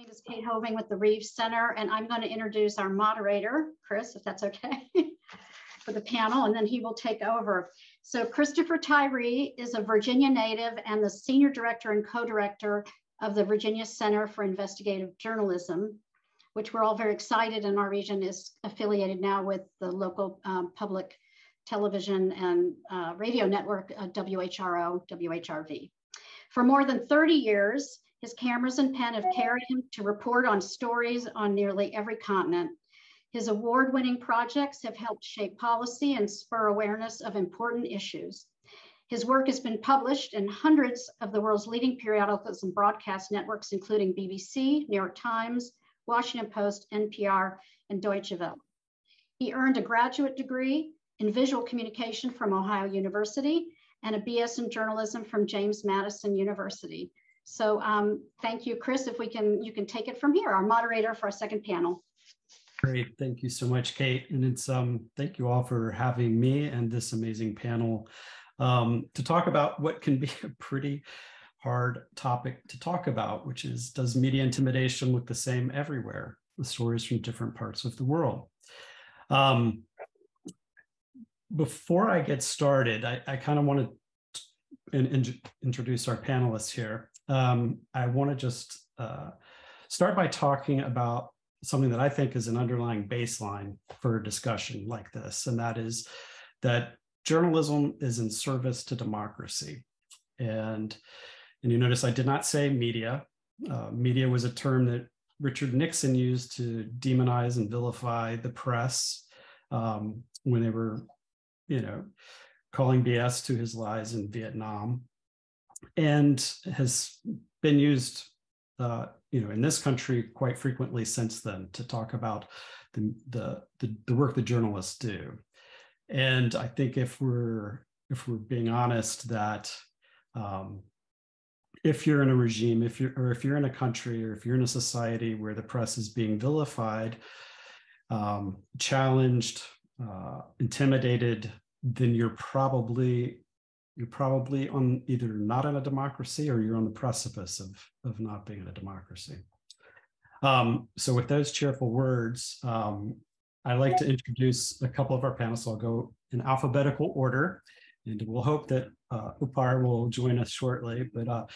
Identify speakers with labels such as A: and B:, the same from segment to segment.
A: name is Kate Hoving with the Reeves Center, and I'm going to introduce our moderator, Chris, if that's okay, for the panel, and then he will take over. So Christopher Tyree is a Virginia native and the Senior Director and Co-Director of the Virginia Center for Investigative Journalism, which we're all very excited, and our region is affiliated now with the local public television and radio network, WHRO, WHRV. For more than 30 years, his cameras and pen have carried him to report on stories on nearly every continent. His award-winning projects have helped shape policy and spur awareness of important issues. His work has been published in hundreds of the world's leading periodicals and broadcast networks, including BBC, New York Times, Washington Post, NPR, and Deutsche Welle. He earned a graduate degree in visual communication from Ohio University and a BS in journalism from James Madison University. So thank you, Chris. If you can take it from here, our moderator for our second panel.
B: Great, thank you so much, Kate. And it's thank you all for having me and this amazing panel to talk about what can be a pretty hard topic to talk about, which is, does media intimidation look the same everywhere? The stories from different parts of the world. Before I get started, I kind of want to introduce our panelists here. I want to just start by talking about something that I think is an underlying baseline for a discussion like this, and that is that journalism is in service to democracy. And you notice I did not say media. Media was a term that Richard Nixon used to demonize and vilify the press when they were, calling BS to his lies in Vietnam, and has been used, in this country quite frequently since then to talk about the work that journalists do. And I think if we're being honest, that if you're in a regime, if you're in a country, or if you're in a society where the press is being vilified, challenged, intimidated, then you're probably on either not in a democracy, or you're on the precipice of not being in a democracy. So with those cheerful words, I'd like to introduce a couple of our panelists. I'll go in alphabetical order, and we'll hope that Upar will join us shortly. But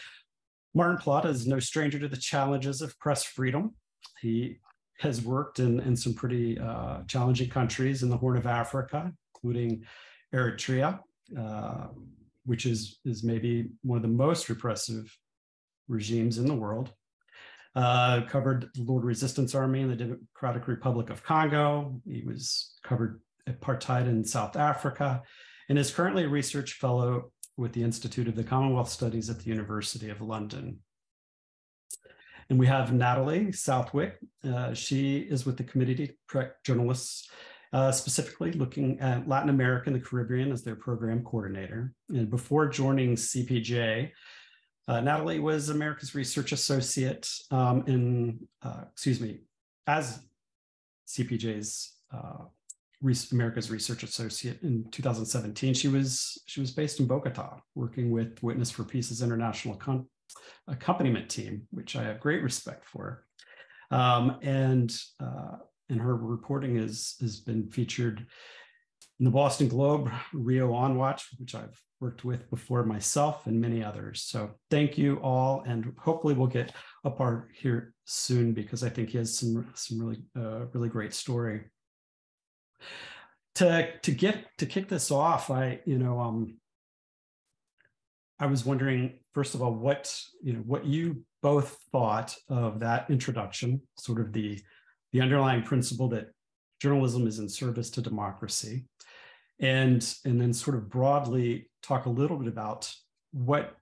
B: Martin Plaut is no stranger to the challenges of press freedom. He has worked in some pretty challenging countries in the Horn of Africa, including Eritrea, which is maybe one of the most repressive regimes in the world. Covered the Lord Resistance Army in the Democratic Republic of Congo. He covered apartheid in South Africa, and is currently a research fellow with the Institute of the Commonwealth Studies at the University of London. And we have Natalie Southwick. She is with the Committee to Protect Journalists, specifically looking at Latin America and the Caribbean as their program coordinator. And before joining CPJ, Natalie was America's Research Associate as CPJ's America's Research Associate in 2017. She was based in Bogota, working with Witness for Peace's international accompaniment team, which I have great respect for. And her reporting has been featured in the Boston Globe, Rio On Watch, which I've worked with before myself, and many others. So thank you all, and hopefully we'll get Upar here soon, because I think he has some really great story. To kick this off, I was wondering, first of all, what you both thought of that introduction, sort of the underlying principle that journalism is in service to democracy, and then sort of broadly talk a little bit about what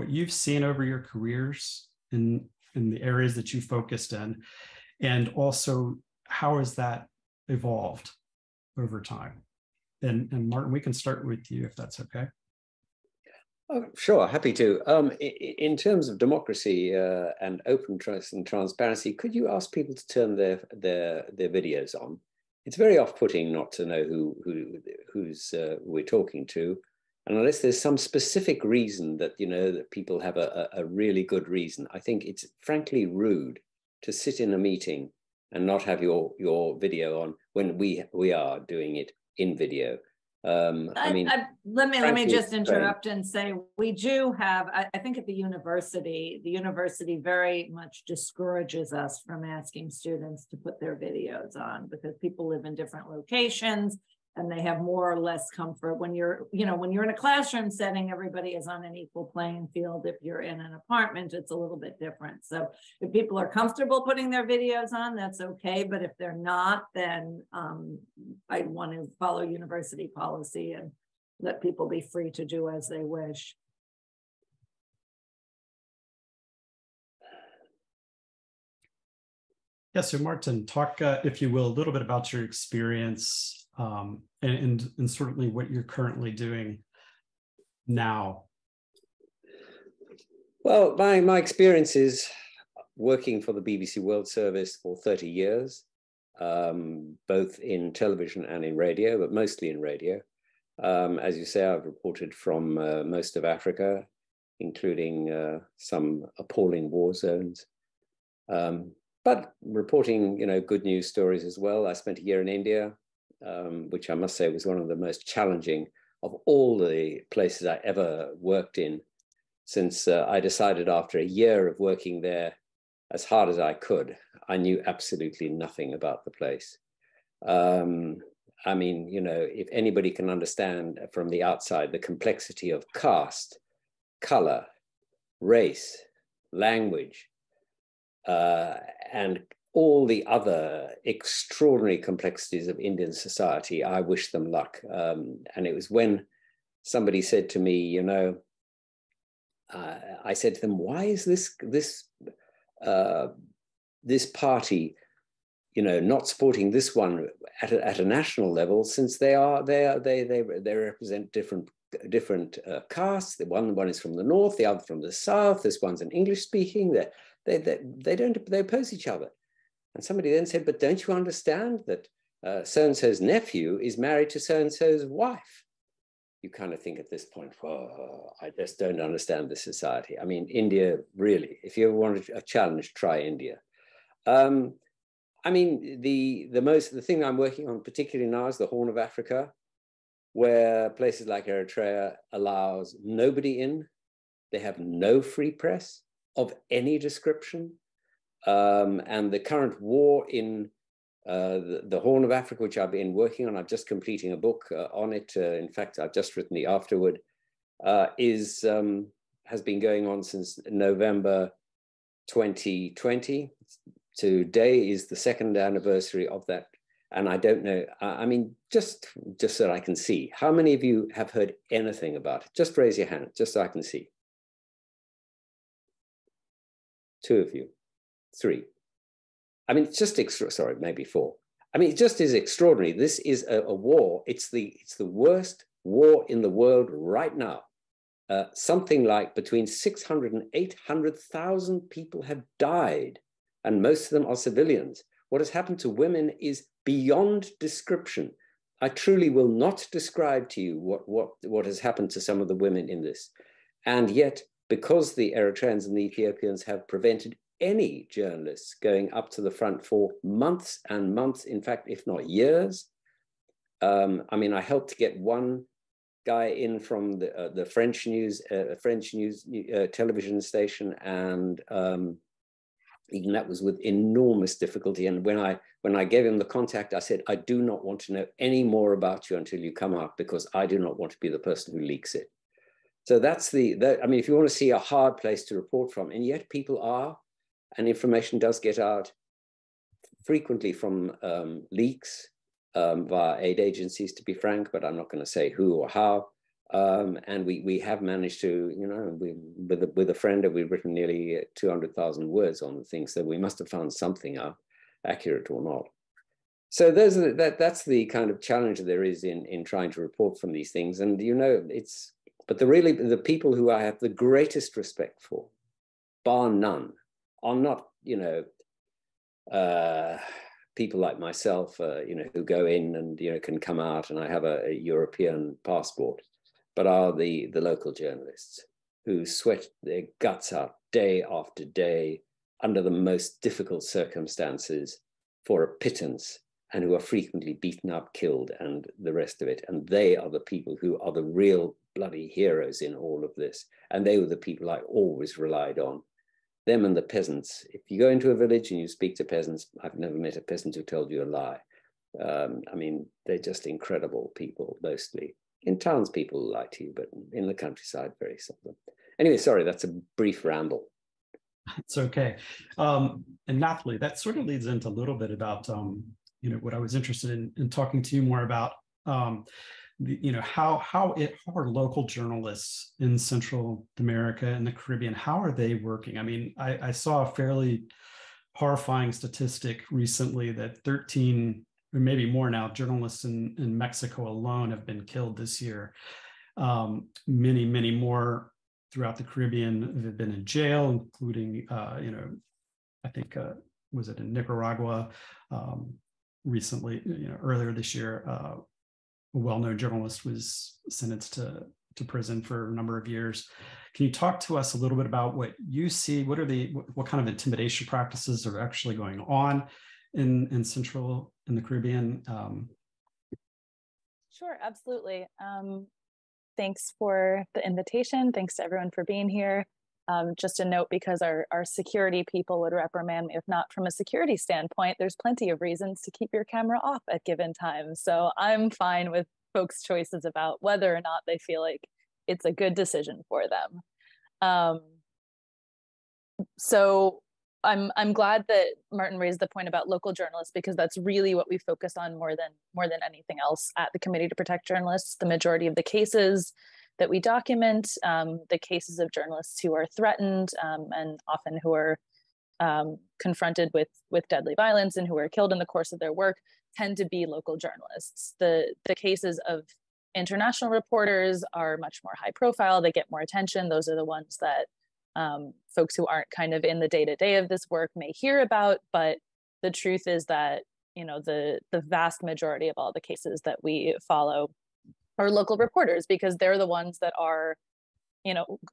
B: you've seen over your careers in the areas that you focused in, and also how has that evolved over time. And Martin, we can start with you if that's okay.
C: Oh, sure, happy to. In terms of democracy and open trust and transparency, could you ask people to turn their videos on? It's very off-putting not to know who's we're talking to, and unless there's some specific reason that that people have a really good reason, I think it's frankly rude to sit in a meeting and not have your video on when we are doing it in video. I mean,
D: let me
C: frankly,
D: just interrupt and say we do have. I think at the university very much discourages us from asking students to put their videos on because people live in different locations and they have more or less comfort. When you're in a classroom setting, everybody is on an equal playing field. If you're in an apartment, it's a little bit different. So if people are comfortable putting their videos on, that's okay. But if they're not, then I'd want to follow university policy and let people be free to do as they wish.
B: Yeah, so Martin, talk, if you will, a little bit about your experience and certainly what you're currently doing now.
C: Well, my experience is working for the BBC World Service for 30 years, both in television and in radio, but mostly in radio. As you say, I've reported from most of Africa, including some appalling war zones. But reporting, good news stories as well. I spent a year in India, which I must say was one of the most challenging of all the places I ever worked in, since I decided after a year of working there as hard as I could, I knew absolutely nothing about the place. I mean, if anybody can understand from the outside the complexity of caste, color, race, language, and all the other extraordinary complexities of Indian society, I wish them luck. And it was when somebody said to me, I said to them, why is this party, not supporting this one at a national level, since they represent different castes. The one is from the north, the other from the south. This one's an English speaking. They oppose each other. And somebody then said, but don't you understand that so-and-so's nephew is married to so-and-so's wife? You kind of think at this point, whoa, I just don't understand this society. I mean, India, really, if you ever want a challenge, try India. I mean, the thing I'm working on particularly now is the Horn of Africa, where places like Eritrea allows nobody in. They have no free press of any description. And the current war in the Horn of Africa, which I've been working on, I'm just completing a book on it. In fact, I've just written the afterword, has been going on since November 2020. Today is the second anniversary of that. And I don't know, I mean, just so that I can see, how many of you have heard anything about it? Just raise your hand, just so I can see. 2 of you, 3. I mean, it's just sorry, maybe 4. I mean, it just is extraordinary. This is a war. It's the worst war in the world right now. Something like between 600 and 800,000 people have died, and most of them are civilians. What has happened to women is beyond description. I truly will not describe to you what has happened to some of the women in this. And yet, because the Eritreans and the Ethiopians have prevented any journalists going up to the front for months and months, in fact, if not years. I mean, I helped get one guy in from the French news television station, and even that was with enormous difficulty. And when I gave him the contact, I said, I do not want to know any more about you until you come out, because I do not want to be the person who leaks it. So that's I mean, if you want to see a hard place to report from, and yet people are, and information does get out frequently from leaks via aid agencies, to be frank, but I'm not going to say who or how. And we have managed to, with a friend, we've written nearly 200,000 words on the things, so we must have found something out, accurate or not. So that's the kind of challenge there is in trying to report from these things. And but the people who I have the greatest respect for, bar none, are not, people like myself, who go in and, can come out, and I have a European passport, but are the local journalists who sweat their guts out day after day under the most difficult circumstances for a pittance, and who are frequently beaten up, killed, and the rest of it. And they are the people who are the real bloody heroes in all of this. And they were the people I always relied on. Them and the peasants. If you go into a village and you speak to peasants, I've never met a peasant who told you a lie. I mean, they're just incredible people, mostly. In towns, people lie to you, but in the countryside, very seldom. Anyway, sorry, that's a brief ramble.
B: It's okay. And Natalie, that sort of leads into a little bit about what I was interested in talking to you more about. How are local journalists in Central America and the Caribbean, how are they working? I mean, I saw a fairly horrifying statistic recently that 13 or maybe more now journalists in Mexico alone have been killed this year. Many more throughout the Caribbean have been in jail, including I think was it in Nicaragua recently, earlier this year. A well-known journalist was sentenced to prison for a number of years. Can you talk to us a little bit about what you see? What kind of intimidation practices are actually going on in the Caribbean?
E: Sure, absolutely. Thanks for the invitation. Thanks to everyone for being here. Just a note, because our security people would reprimand me if not from a security standpoint, there's plenty of reasons to keep your camera off at given times. So I'm fine with folks' choices about whether or not they feel like it's a good decision for them. So I'm glad that Martin raised the point about local journalists, because that's really what we focus on more than anything else at the Committee to Protect Journalists. The majority of the cases that we document, the cases of journalists who are threatened and often who are confronted with deadly violence and who are killed in the course of their work, tend to be local journalists. The cases of international reporters are much more high profile. They get more attention. Those are the ones that folks who aren't kind of in the day-to-day of this work may hear about. But the truth is that, the vast majority of all the cases that we follow are local reporters, because they're the ones that are,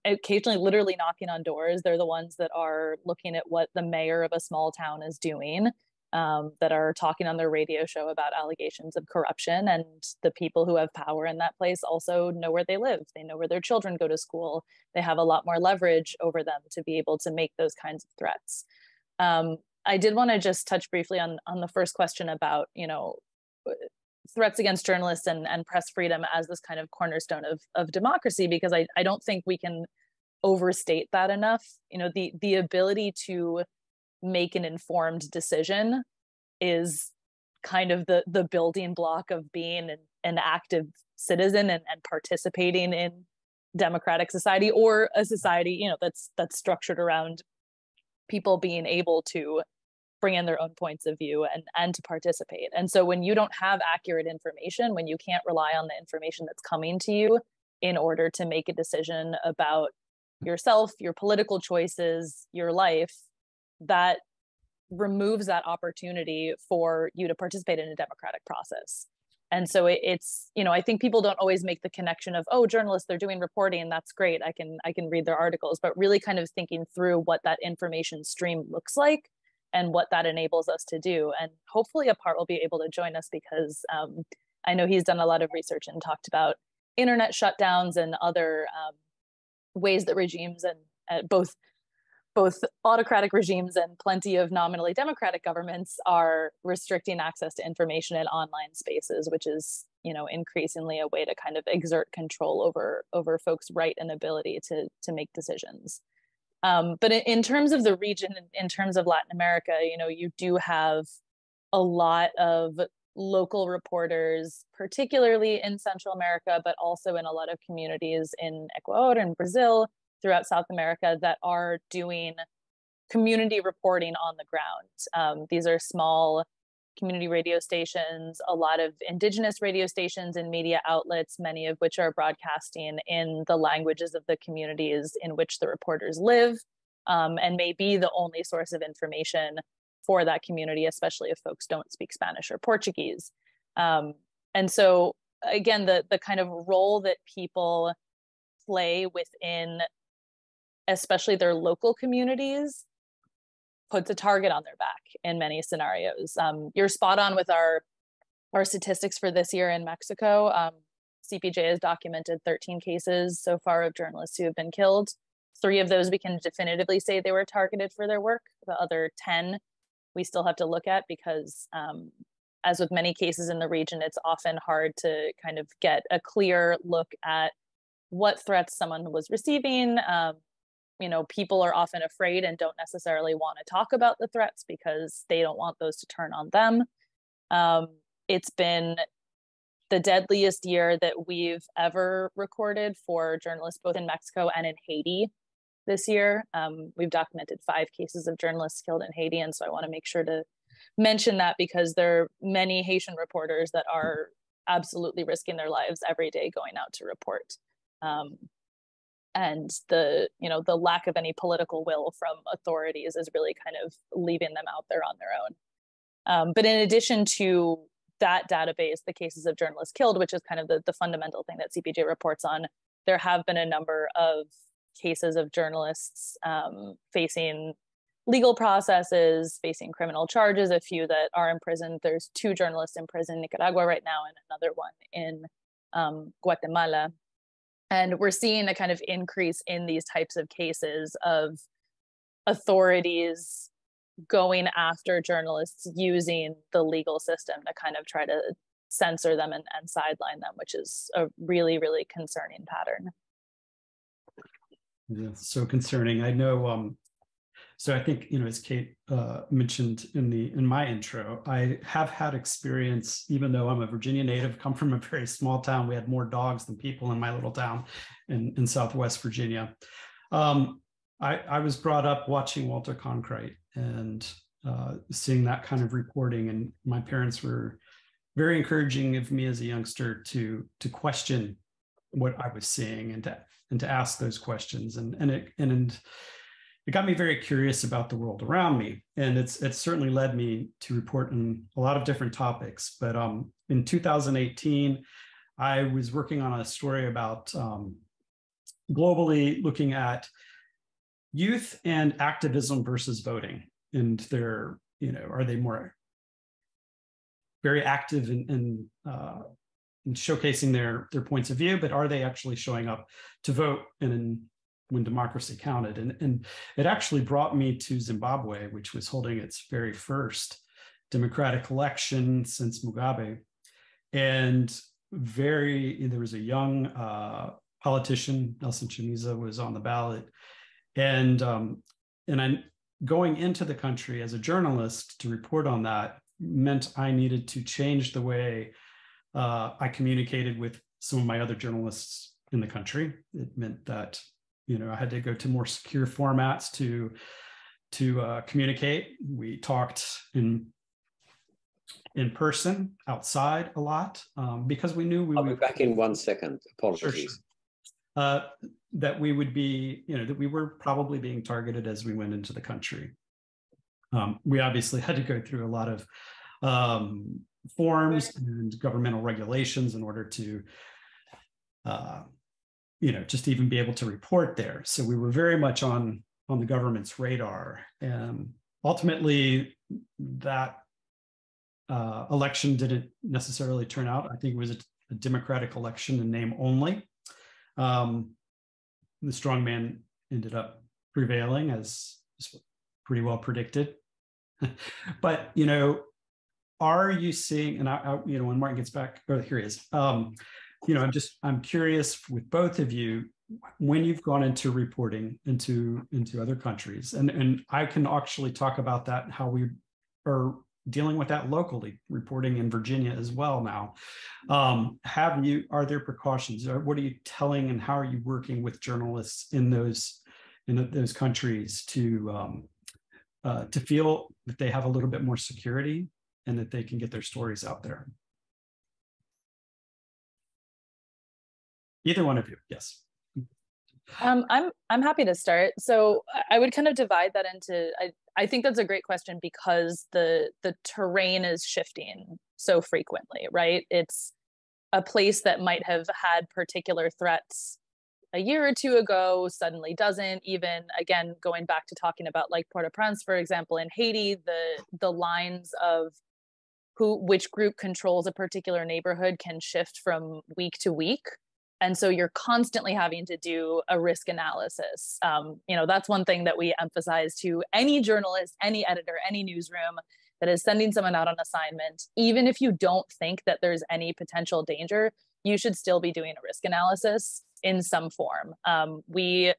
E: occasionally literally knocking on doors. They're the ones that are looking at what the mayor of a small town is doing, that are talking on their radio show about allegations of corruption. And the people who have power in that place also know where they live. They know where their children go to school. They have a lot more leverage over them to be able to make those kinds of threats. I did want to just touch briefly on the first question about, threats against journalists and press freedom as this kind of cornerstone of democracy, because I don't think we can overstate that enough. The ability to make an informed decision is kind of the building block of being an active citizen and participating in democratic society, or a society, that's structured around people being able to bring in their own points of view and to participate. And so when you don't have accurate information, when you can't rely on the information that's coming to you in order to make a decision about yourself, your political choices, your life, that removes that opportunity for you to participate in a democratic process. And so it's, I think people don't always make the connection of, oh, journalists, they're doing reporting, that's great, I can read their articles, but really kind of thinking through what that information stream looks like and what that enables us to do. And hopefully Apart will be able to join us, because I know he's done a lot of research and talked about internet shutdowns and other ways that regimes and both autocratic regimes and plenty of nominally democratic governments are restricting access to information in online spaces, which is, increasingly a way to kind of exert control over folks' right and ability to make decisions. But in terms of the region, in terms of Latin America, you do have a lot of local reporters, particularly in Central America, but also in a lot of communities in Ecuador and Brazil, throughout South America, that are doing community reporting on the ground. These are small community radio stations, a lot of indigenous radio stations and media outlets, many of which are broadcasting in the languages of the communities in which the reporters live, and may be the only source of information for that community, especially if folks don't speak Spanish or Portuguese. And so, again, the kind of role that people play within, especially their local communities, puts a target on their back in many scenarios. You're spot on with our statistics for this year in Mexico. CPJ has documented 13 cases so far of journalists who have been killed. 3 of those we can definitively say they were targeted for their work. The other 10 we still have to look at because as with many cases in the region, it's often hard to kind of get a clear look at what threats someone was receiving. You know, people are often afraid and don't necessarily want to talk about the threats because they don't want those to turn on them. It's been the deadliest year that we've ever recorded for journalists, both in Mexico and in Haiti this year. We've documented 5 cases of journalists killed in Haiti. And so I want to make sure to mention that because there are many Haitian reporters that are absolutely risking their lives every day going out to report. And the lack of any political will from authorities is really kind of leaving them out there on their own. But in addition to that database, the cases of journalists killed, which is kind of the fundamental thing that CPJ reports on, there have been a number of cases of journalists facing legal processes, facing criminal charges, a few that are in prison. There's 2 journalists in prison in Nicaragua right now and another one in Guatemala. And we're seeing a kind of increase in these types of cases of authorities going after journalists using the legal system to kind of try to censor them and sideline them, which is a really, really concerning pattern.
B: Yeah, so concerning. I know, so I think, as Kate mentioned in my intro, I have had experience, even though I'm a Virginia native, come from a very small town. We had more dogs than people in my little town in Southwest Virginia. I was brought up watching Walter Cronkite and seeing that kind of reporting, and my parents were very encouraging of me as a youngster to question what I was seeing and to ask those questions, and it got me very curious about the world around me, and it's certainly led me to report on a lot of different topics. But in 2018, I was working on a story about globally looking at youth and activism versus voting, and are they more very active in showcasing their points of view, but are they actually showing up to vote when democracy counted? And it actually brought me to Zimbabwe, which was holding its very first democratic election since Mugabe. And there was a young politician, Nelson Chamisa, was on the ballot. And I'm going into the country as a journalist to report on that meant I needed to change the way I communicated with some of my other journalists in the country. It meant that I had to go to more secure formats to communicate. We talked in person, outside a lot, because we knew
C: I'll be back in 1 second. Apologies.
B: Sure. That we would be, that we were probably being targeted as we went into the country. We obviously had to go through a lot of forms and governmental regulations in order to just even be able to report there. So we were very much on the government's radar. And ultimately, that election didn't necessarily turn out. I think it was a democratic election in name only. The strong man ended up prevailing, as pretty well predicted. But, are you seeing, and I when Martin gets back, here he is. I'm curious with both of you, when you've gone into reporting into other countries, and I can actually talk about that, how we are dealing with that locally, reporting in Virginia as well now. Are there precautions, or what are you telling, and how are you working with journalists in those countries to feel that they have a little bit more security and that they can get their stories out there? Either one of you, yes.
E: I'm happy to start. So I would kind of divide that into, I think that's a great question because the terrain is shifting so frequently, right? It's a place that might have had particular threats a year or two ago suddenly doesn't. Even, again, going back to talking about like Port-au-Prince, for example, in Haiti, the lines of which group controls a particular neighborhood can shift from week to week. And so you're constantly having to do a risk analysis. That's one thing that we emphasize to any journalist, any editor, any newsroom that is sending someone out on assignment. Even if you don't think that there's any potential danger, you should still be doing a risk analysis in some form. We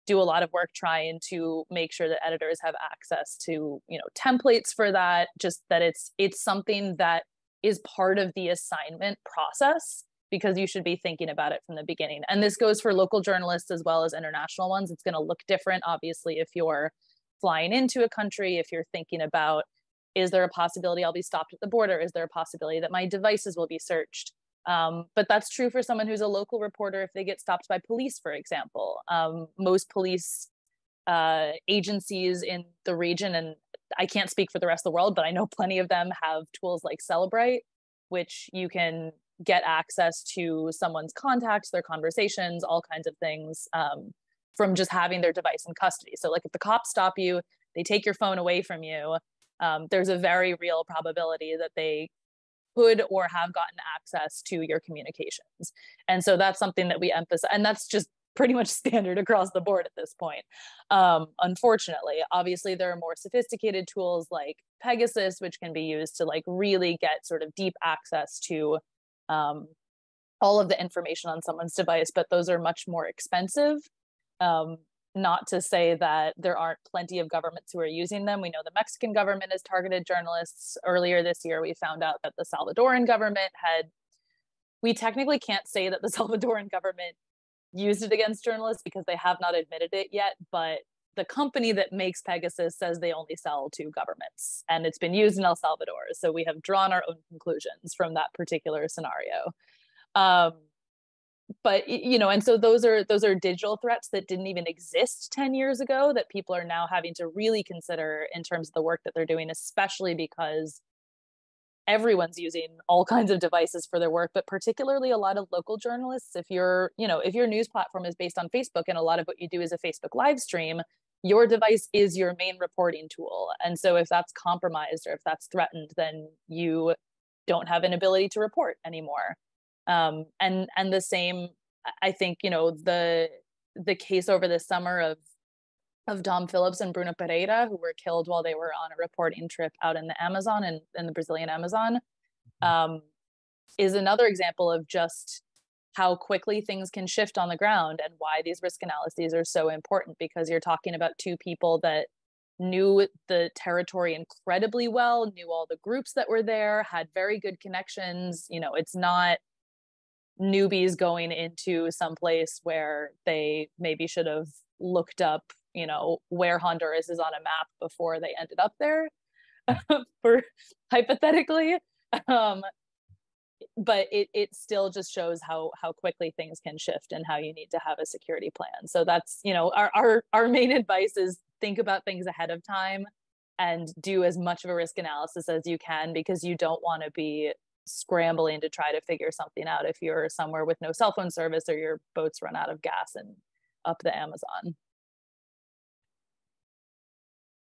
E: do a lot of work trying to make sure that editors have access to, templates for that, just that it's something that is part of the assignment process, because you should be thinking about it from the beginning. And this goes for local journalists as well as international ones. It's going to look different, obviously, if you're flying into a country, if you're thinking about, is there a possibility I'll be stopped at the border? Is there a possibility that my devices will be searched? But that's true for someone who's a local reporter if they get stopped by police, for example. Most police agencies in the region, and I can't speak for the rest of the world, but I know plenty of them have tools like Celebrate, which you can get access to someone's contacts, their conversations, all kinds of things from just having their device in custody. So like if the cops stop you, they take your phone away from you, there's a very real probability that they could or have gotten access to your communications. And so that's something that we emphasize, and that's just pretty much standard across the board at this point. Unfortunately, obviously there are more sophisticated tools like Pegasus, which can be used to like really get sort of deep access to all of the information on someone's device, but those are much more expensive. Not to say that there aren't plenty of governments who are using them. We know the Mexican government has targeted journalists. Earlier this year, we found out that the Salvadoran government we technically can't say that the Salvadoran government used it against journalists because they have not admitted it yet, but the company that makes Pegasus says they only sell to governments, and it's been used in El Salvador. So we have drawn our own conclusions from that particular scenario. But and so those are digital threats that didn't even exist 10 years ago that people are now having to really consider in terms of the work that they're doing, especially because everyone's using all kinds of devices for their work, but particularly a lot of local journalists. If your news platform is based on Facebook and a lot of what you do is a Facebook live stream, your device is your main reporting tool. And so if that's compromised or if that's threatened, then you don't have an ability to report anymore. And the same, I think, the case over the summer of Dom Phillips and Bruno Pereira, who were killed while they were on a reporting trip out in the Amazon and in the Brazilian Amazon, is another example of just how quickly things can shift on the ground and why these risk analyses are so important, because you're talking about two people that knew the territory incredibly well, knew all the groups that were there, had very good connections. It's not newbies going into some place where they maybe should have looked up, where Honduras is on a map before they ended up there, for hypothetically. But it still just shows how quickly things can shift and how you need to have a security plan. So that's, our main advice is think about things ahead of time and do as much of a risk analysis as you can, because you don't want to be scrambling to try to figure something out if you're somewhere with no cell phone service or your boats run out of gas and up the Amazon.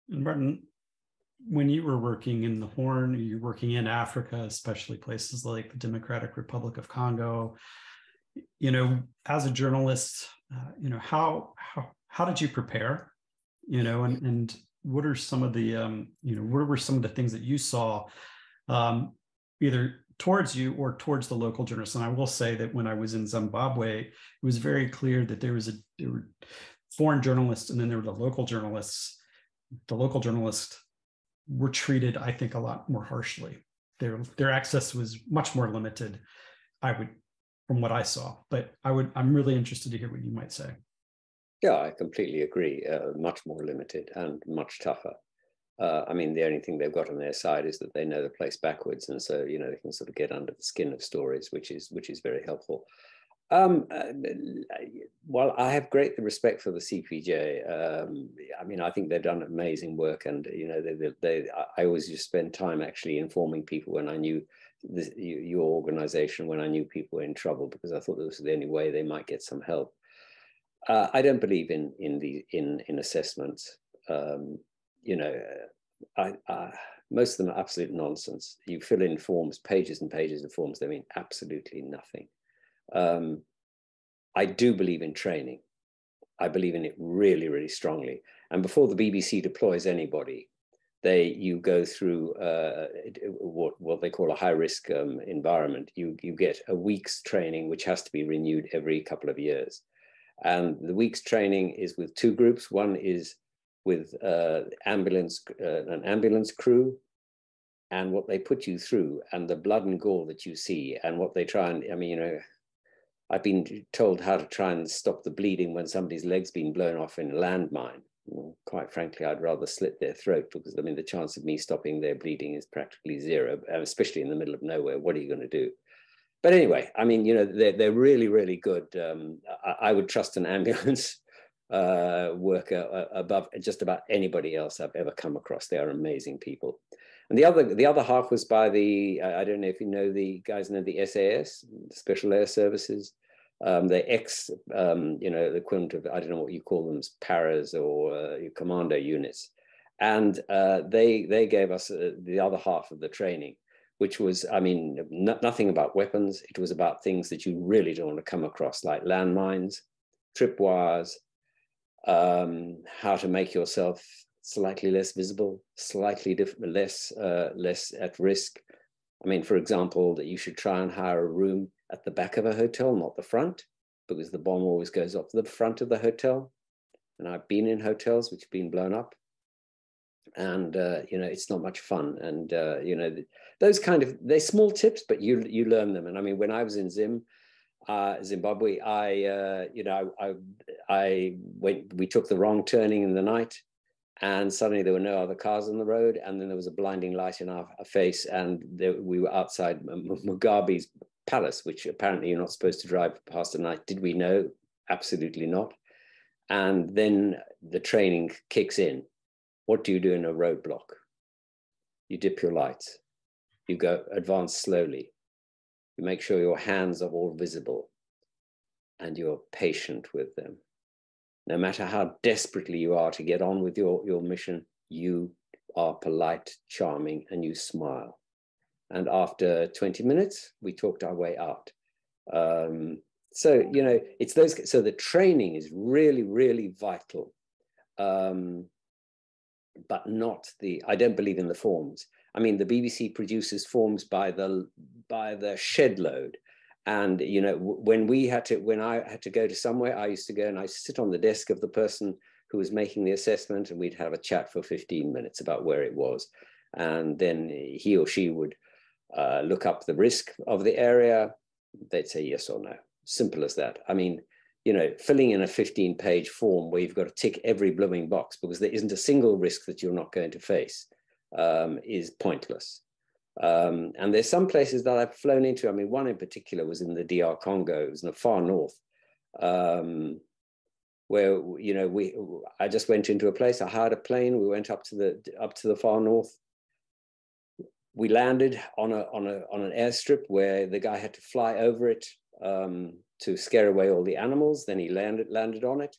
B: Martin, when you were working in the Horn, you're working in Africa, especially places like the Democratic Republic of Congo, as a journalist, how did you prepare, and what are some of the, what were some of the things that you saw, either towards you or towards the local journalists? And I will say that when I was in Zimbabwe, it was very clear that there were foreign journalists and then there were the local journalists. The local journalists were treated, I think, a lot more harshly. Their access was much more limited, from what I saw. But I'm really interested to hear what you might say.
C: Yeah, I completely agree. Much more limited and much tougher. The only thing they've got on their side is that they know the place backwards, and so they can sort of get under the skin of stories, which is very helpful. Well, I have great respect for the CPJ. I think they've done amazing work, and I always just spend time actually informing people when I knew your organization, when I knew people were in trouble, because I thought this was the only way they might get some help. I don't believe in assessments. You know, most of them are absolute nonsense. You fill in forms, pages and pages of forms. They mean absolutely nothing. I do believe in training. I believe in it really, really strongly. And before the BBC deploys anybody, you go through what they call a high-risk environment. You get a week's training, which has to be renewed every couple of years. And the week's training is with two groups. One is with an ambulance crew, and what they put you through, and the blood and gore that you see, and what they try and, I mean, you know, I've been told how to try and stop the bleeding when somebody's leg's been blown off in a landmine. Well, quite frankly, I'd rather slit their throat, because I mean, the chance of me stopping their bleeding is practically zero, especially in the middle of nowhere. What are you going to do? But anyway, I mean, you know, they're really, really good. I would trust an ambulance worker above just about anybody else I've ever come across. They are amazing people. And the other half was by I don't know if you know, the guys know the SAS, Special Air Services. They're you know, the equivalent of, I don't know what you call them, paras or commando units. And they gave us the other half of the training, which was, I mean, nothing about weapons. It was about things that you really don't want to come across, like landmines, tripwires, how to make yourself slightly less visible, slightly less at risk. I mean, for example, that you should try and hire a room at the back of a hotel, not the front, because the bomb always goes up to the front of the hotel. And I've been in hotels which have been blown up, and you know, it's not much fun. And you know, those kind of, they're small tips, but you learn them. And I mean, when I was in Zimbabwe, you know, we took the wrong turning in the night, and suddenly there were no other cars on the road, and then there was a blinding light in our face, and we were outside Mugabe's palace, which apparently you're not supposed to drive past at night. Did we know? Absolutely not. And then the training kicks in. What do you do in a roadblock? You dip your lights. You advance slowly. You make sure your hands are all visible, and you're patient with them. No matter how desperately you are to get on with your mission, you are polite, charming, and you smile. And after 20 minutes, we talked our way out. So, you know, it's those, so the training is really, really vital. But not I don't believe in the forms. I mean, the BBC produces forms by the shed load. And, you know, when I had to go to somewhere, I used to go and I sit on the desk of the person who was making the assessment, and we'd have a chat for 15 minutes about where it was. And then he or she would look up the risk of the area. They'd say yes or no. Simple as that. I mean, you know, filling in a 15-page form where you've got to tick every blooming box because there isn't a single risk that you're not going to face is pointless. And there's some places that I've flown into. I mean, one in particular was in the DR Congo. It was in the far north, where, you know, I just went into a place. I hired a plane. We went up to the far north. We landed on an airstrip where the guy had to fly over it to scare away all the animals. Then he landed on it.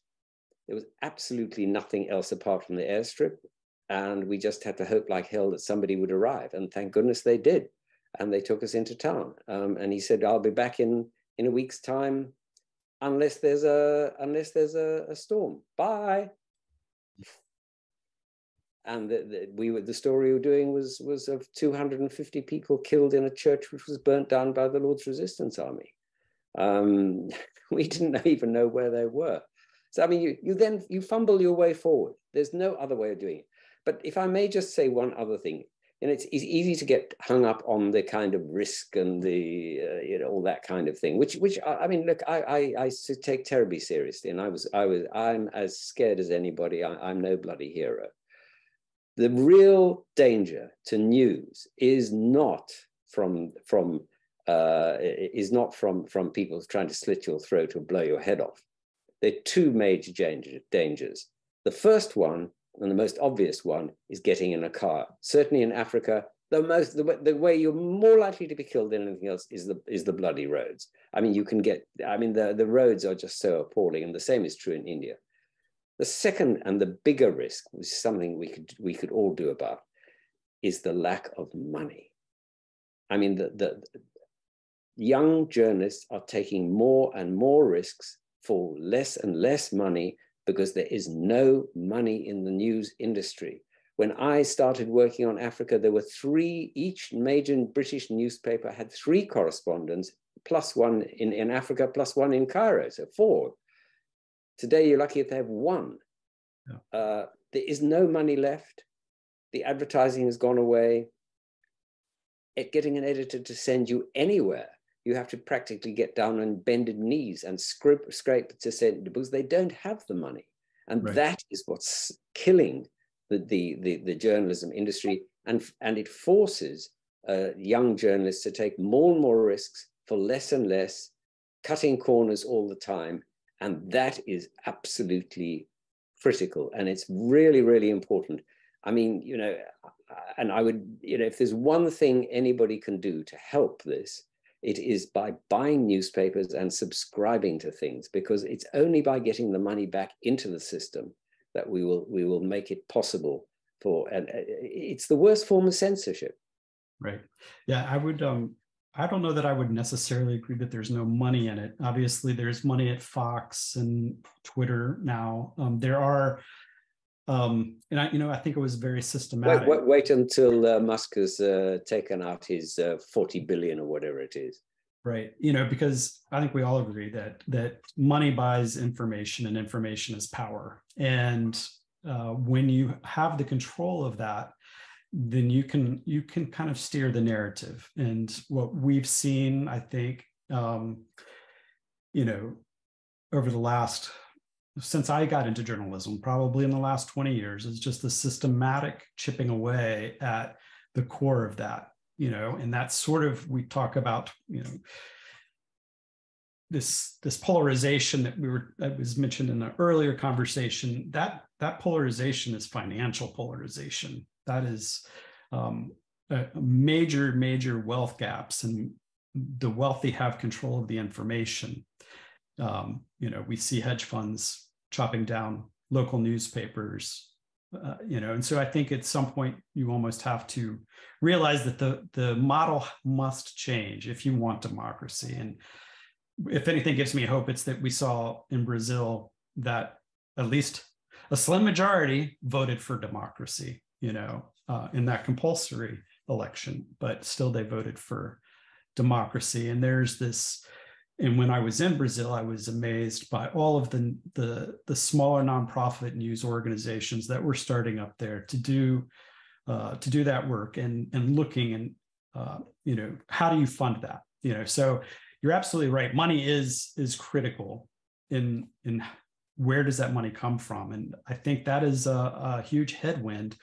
C: There was absolutely nothing else apart from the airstrip. And we just had to hope like hell that somebody would arrive. And thank goodness they did. And they took us into town. And he said, I'll be back in a week's time, unless there's a storm. Bye. And the story we were doing was of 250 people killed in a church which was burnt down by the Lord's Resistance Army. We didn't even know where they were. So I mean, you fumble your way forward. There's no other way of doing it. But if I may just say one other thing, and it's easy to get hung up on the kind of risk and the you know, all that kind of thing, which I mean, look, I take terribly seriously, and I'm as scared as anybody. I'm no bloody hero. The real danger to news is not from people trying to slit your throat or blow your head off. There are two major dangers. The first one, and the most obvious one, is getting in a car. Certainly in Africa, The way you're more likely to be killed than anything else is the bloody roads. I mean, the roads are just so appalling, and the same is true in India. The second and the bigger risk, which is something we could all do about, is the lack of money. I mean, the young journalists are taking more and more risks for less and less money because there is no money in the news industry. When I started working on Africa, there were each major British newspaper had 3 correspondents, plus one in Africa, plus one in Cairo, so 4. Today, you're lucky if they have 1. Yeah. There is no money left. The advertising has gone away. Getting an editor to send you anywhere, you have to practically get down on bended knees and scrape to send, because they don't have the money. And right. That is what's killing the journalism industry, and it forces young journalists to take more and more risks for less and less, cutting corners all the time, and that is absolutely critical, and it's really, really important. I mean, and I would, if there's one thing anybody can do to help this, it is by buying newspapers and subscribing to things, because it's only by getting the money back into the system that we will make it possible for, and it's the worst form of censorship.
B: Right. Yeah, I would, I don't know that I would necessarily agree that there's no money in it. Obviously, there's money at Fox and Twitter now. There are, and I think it was very systematic.
C: Wait until Musk has taken out his 40 billion or whatever it is.
B: Right. Because I think we all agree that money buys information, and information is power. And when you have the control of that, then you can kind of steer the narrative. And what we've seen, I think, over the last, since I got into journalism, probably in the last 20 years, is just the systematic chipping away at the core of that. And that's sort of, we talk about, this polarization that was mentioned in an earlier conversation. That polarization is financial polarization. That is major wealth gaps, and the wealthy have control of the information. We see hedge funds chopping down local newspapers. And so I think at some point you almost have to realize that the model must change if you want democracy. And if anything gives me hope, it's that we saw in Brazil that at least a slim majority voted for democracy, in that compulsory election, but still they voted for democracy. And there's this, and when I was in Brazil, I was amazed by all of the smaller nonprofit news organizations that were starting up there to do that work, and looking, and how do you fund that? So you're absolutely right. Money is critical in where does that money come from, and I think that is a huge headwind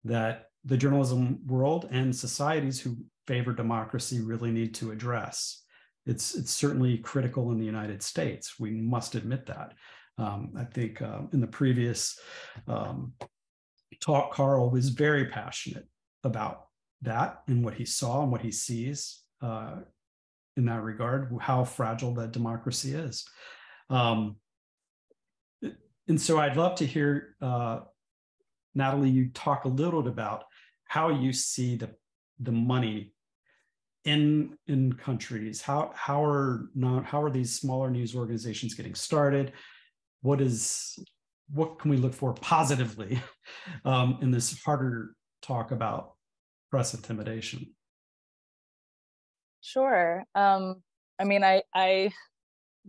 B: that the journalism world and societies who favor democracy really need to address. It's certainly critical in the United States. We must admit that. I think in the previous talk, Carl was very passionate about that and what he saw and what he sees in that regard, how fragile that democracy is. And so I'd love to hear, Natalie, you talk a little bit about how you see the money in countries. How are these smaller news organizations getting started? What can we look for positively in this harder talk about press intimidation?
E: Sure. I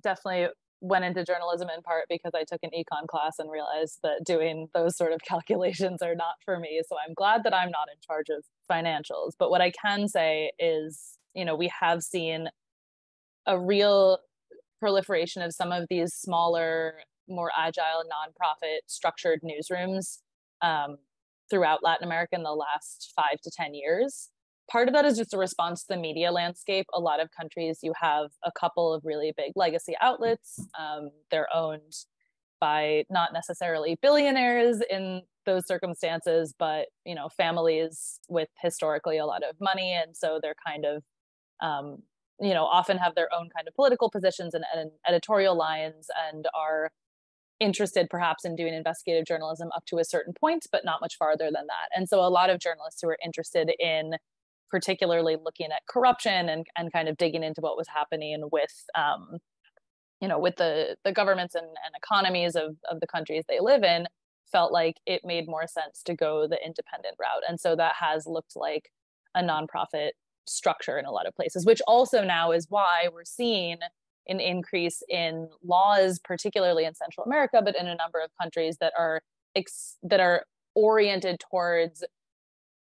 E: definitely went into journalism in part because I took an econ class and realized that doing those sort of calculations are not for me. So I'm glad that I'm not in charge of financials. But what I can say is, we have seen a real proliferation of some of these smaller, more agile, nonprofit structured newsrooms throughout Latin America in the last 5 to 10 years. Part of that is just a response to the media landscape. A lot of countries, you have a couple of really big legacy outlets. They're owned by not necessarily billionaires in those circumstances, but, you know, families with historically a lot of money. And so they're kind of, you know, often have their own kind of political positions and editorial lines, and are interested perhaps in doing investigative journalism up to a certain point, but not much farther than that. And so a lot of journalists who are interested in particularly looking at corruption and kind of digging into what was happening with, you know, with the governments and economies of the countries they live in, felt like it made more sense to go the independent route. And so that has looked like a nonprofit structure in a lot of places, which also now is why we're seeing an increase in laws, particularly in Central America, but in a number of countries that are oriented towards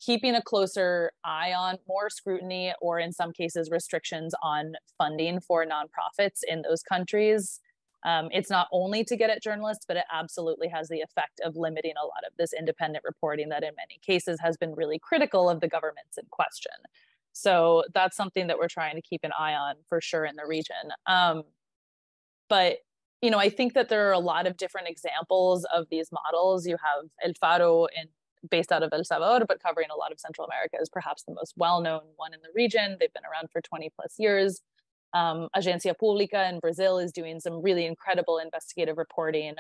E: keeping a closer eye on, more scrutiny, or in some cases restrictions on funding for nonprofits in those countries. It's not only to get at journalists, but it absolutely has the effect of limiting a lot of this independent reporting that in many cases has been really critical of the governments in question. So that's something that we're trying to keep an eye on for sure in the region. But, you know, I think that there are a lot of different examples of these models. You have El Faro based out of El Salvador, but covering a lot of Central America, is perhaps the most well-known one in the region. They've been around for 20 plus years. Agência Pública in Brazil is doing some really incredible investigative reporting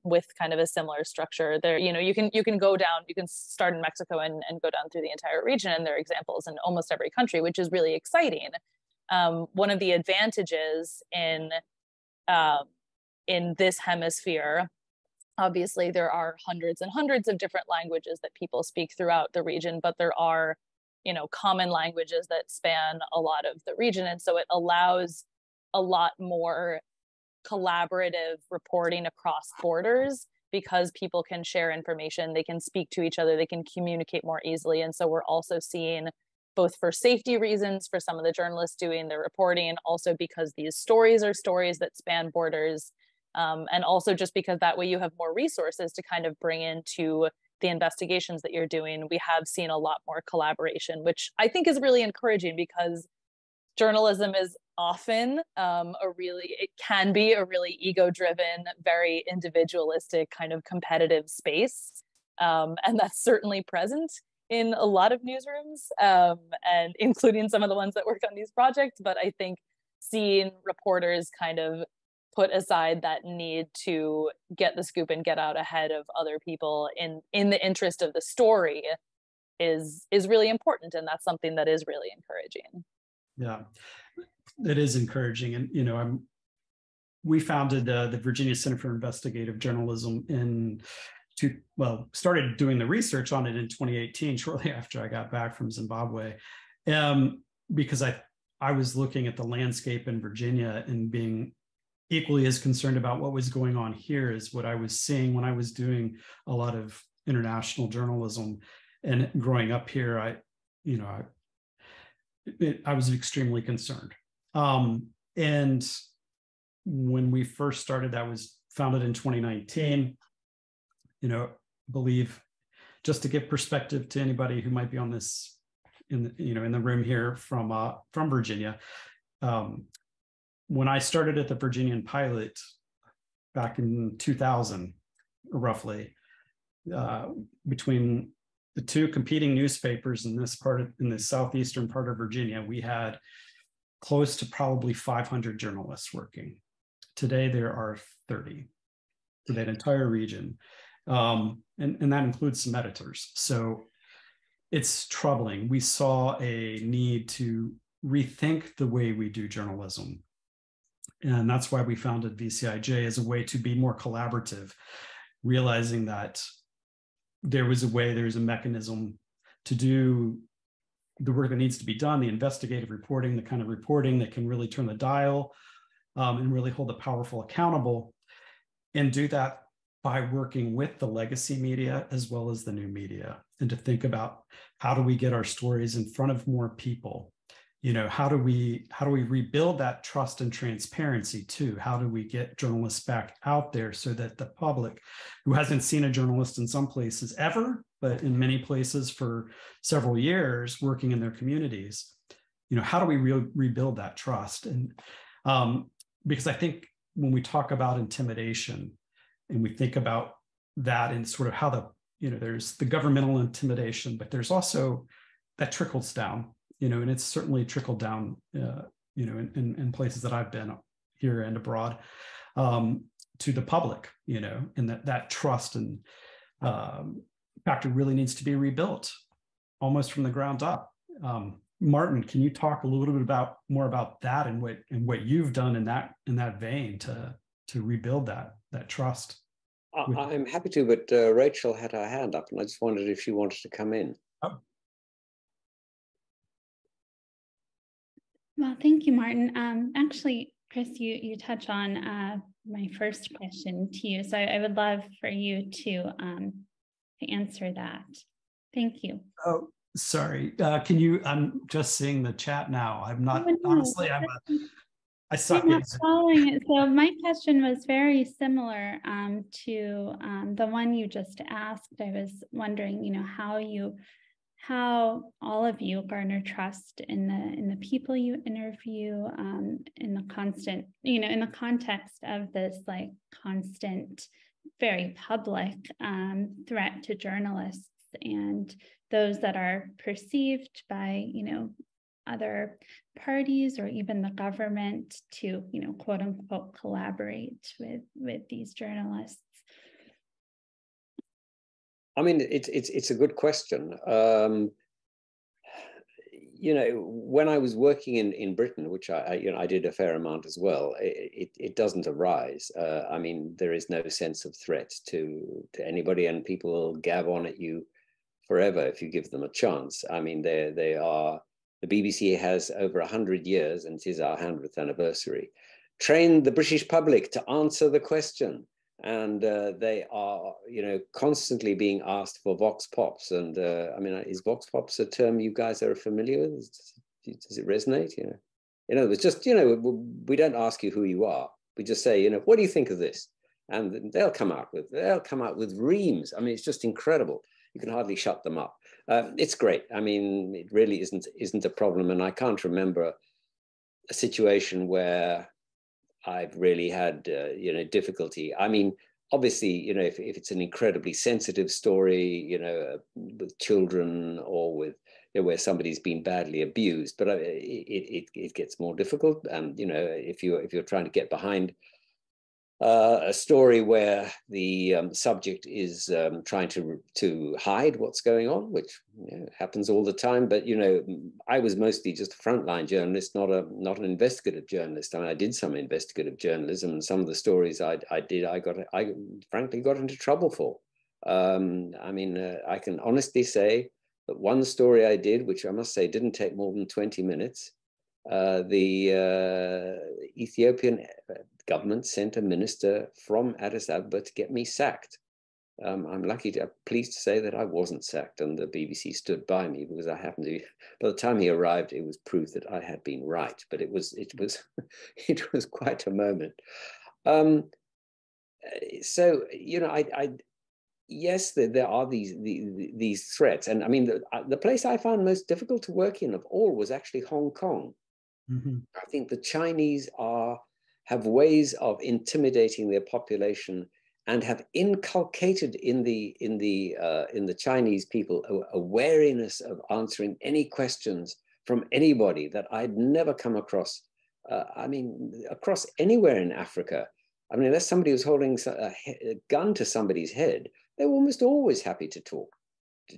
E: with kind of a similar structure. There, you know, you can go down, you can start in Mexico and go down through the entire region, and there are examples in almost every country, which is really exciting. One of the advantages in this hemisphere, obviously there are hundreds and hundreds of different languages that people speak throughout the region, but there are, you know, common languages that span a lot of the region. And so it allows a lot more collaborative reporting across borders, because people can share information, they can speak to each other, they can communicate more easily. And so we're also seeing, both for safety reasons for some of the journalists doing their reporting, also because these stories are stories that span borders, and also just because that way you have more resources to kind of bring into the investigations that you're doing. We have seen a lot more collaboration, which I think is really encouraging, because journalism is often it can be a really ego-driven, very individualistic kind of competitive space. And that's certainly present in a lot of newsrooms, and including some of the ones that work on these projects. But I think seeing reporters kind of put aside that need to get the scoop and get out ahead of other people in the interest of the story is really important. And that's something that is really encouraging. Yeah,
B: it is encouraging. And, you know, we founded the Virginia Center for Investigative Journalism started doing the research on it in 2018, shortly after I got back from Zimbabwe, because I was looking at the landscape in Virginia and being equally as concerned about what was going on here as what I was seeing when I was doing a lot of international journalism. And growing up here, I was extremely concerned. And when we first started, that was founded in 2019, you know, believe, just to give perspective to anybody who might be on this in the room here from Virginia. When I started at the Virginian Pilot back in 2000, roughly, between the two competing newspapers in the southeastern part of Virginia, we had close to probably 500 journalists working. Today, there are 30 for that entire region. And that includes some editors. So it's troubling. We saw a need to rethink the way we do journalism. And that's why we founded VCIJ, as a way to be more collaborative, realizing that there's a mechanism to do the work that needs to be done, the investigative reporting, the kind of reporting that can really turn the dial and really hold the powerful accountable, and do that by working with the legacy media as well as the new media, and to think about, how do we get our stories in front of more people? You know, how do we rebuild that trust and transparency too? How do we get journalists back out there so that the public, who hasn't seen a journalist in some places ever, but in many places for several years working in their communities, you know, how do we rebuild that trust? And because I think when we talk about intimidation and we think about that and sort of how the, there's the governmental intimidation, but there's also that trickles down, and it's certainly trickled down, in places that I've been here and abroad, to the public, and that trust and factor really needs to be rebuilt almost from the ground up. Martin, can you talk a little bit more about that and what you've done in that vein to rebuild that trust?
C: I'm happy to, but Rachel had her hand up, and I just wondered if she wanted to come in.
B: Oh.
F: Well, thank you, Martin. Actually, Chris, you touch on my first question to you, so I would love for you to answer that. Thank you.
B: Oh, sorry. Can you? I'm just seeing the chat now. I'm not honestly. I suck at
F: following it. So my question was very similar to the one you just asked. I was wondering, how all of you garner trust in the people you interview, in the constant, in the context of this like constant, very public threat to journalists and those that are perceived by, other parties or even the government to, quote unquote, collaborate with these journalists?
C: I mean, it's a good question. When I was working in Britain, which I did a fair amount as well, it doesn't arise. I mean, there is no sense of threat to anybody, and people will gab on at you forever if you give them a chance. I mean, they are. The BBC has over 100 years, and it is our 100th anniversary, trained the British public to answer the question. And they are, constantly being asked for vox pops. And I mean, is vox pops a term you guys are familiar with? Does it resonate? It's just, we don't ask you who you are. We just say, what do you think of this? And they'll come out with reams. I mean, it's just incredible. You can hardly shut them up. It's great. I mean, it really isn't a problem. And I can't remember a situation where I've really had, difficulty. I mean, obviously, if it's an incredibly sensitive story, with children or with where somebody's been badly abused, but it gets more difficult. And if you're trying to get behind a story where the subject is trying to hide what's going on, which happens all the time. But I was mostly just a frontline journalist, not an investigative journalist. I mean, I did some investigative journalism, and some of the stories I did, I frankly got into trouble for. I mean, I can honestly say that one story I did, which I must say didn't take more than 20 minutes, the Ethiopian government sent a minister from Addis Ababa to get me sacked. I'm pleased to say that I wasn't sacked, and the BBC stood by me because I happened to. By the time he arrived, it was proof that I had been right. But it was it was quite a moment. So yes, there are these threats, and I mean the place I found most difficult to work in of all was actually Hong Kong. Mm-hmm. I think the Chinese have ways of intimidating their population and have inculcated in the Chinese people a wariness of answering any questions from anybody that I'd never come across. I mean, across anywhere in Africa. I mean, unless somebody was holding a gun to somebody's head, they were almost always happy to talk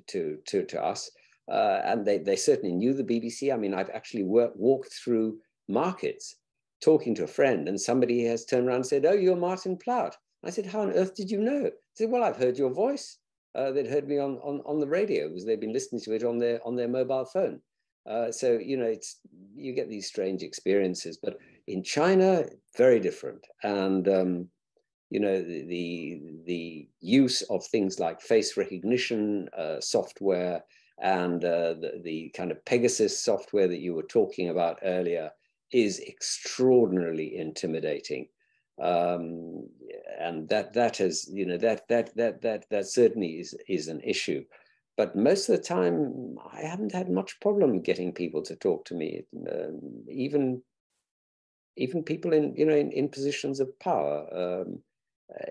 C: to us. And they certainly knew the BBC. I mean, I've actually walked through markets talking to a friend, and somebody has turned around and said, "Oh, you're Martin Plaut." I said, "How on earth did you know?" He said, "Well, I've heard your voice." They'd heard me on the radio because they'd been listening to it on their mobile phone. So you get these strange experiences, but in China, very different. And the use of things like face recognition software and the kind of Pegasus software that you were talking about earlier is extraordinarily intimidating. And that has, that certainly is an issue. But most of the time, I haven't had much problem getting people to talk to me. Even even people in, you know, in positions of power.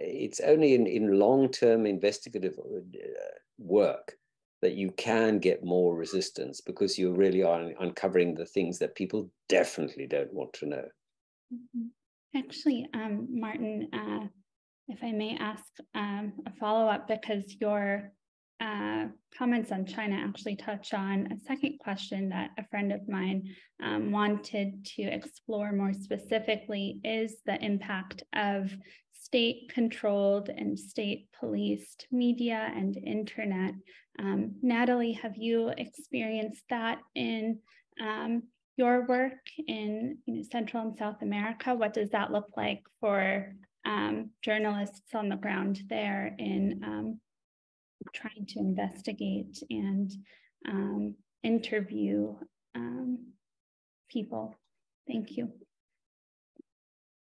C: It's only in long-term investigative work that you can get more resistance, because you really are uncovering the things that people definitely don't want to know.
F: Actually, Martin, if I may ask a follow-up, because your comments on China actually touch on a second question that a friend of mine wanted to explore more specifically, is the impact of state-controlled and state-policed media and internet. Natalie, have you experienced that in your work in Central and South America? What does that look like for journalists on the ground there in trying to investigate and interview people? Thank you.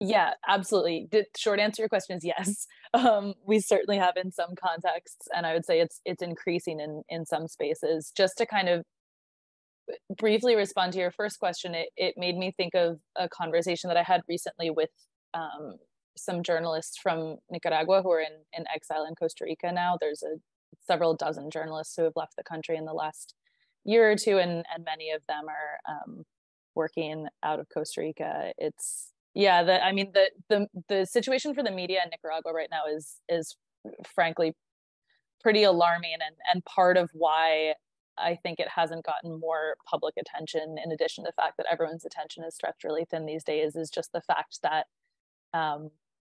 E: Yeah, absolutely. The short answer to your question is yes. We certainly have in some contexts, and I would say it's increasing in some spaces. Just to kind of briefly respond to your first question, it made me think of a conversation that I had recently with some journalists from Nicaragua who are in exile in Costa Rica now. There's several dozen journalists who have left the country in the last year or two, and many of them are working out of Costa Rica. The situation for the media in Nicaragua right now is frankly pretty alarming, and part of why I think it hasn't gotten more public attention, in addition to the fact that everyone's attention is stretched really thin these days, is just the fact that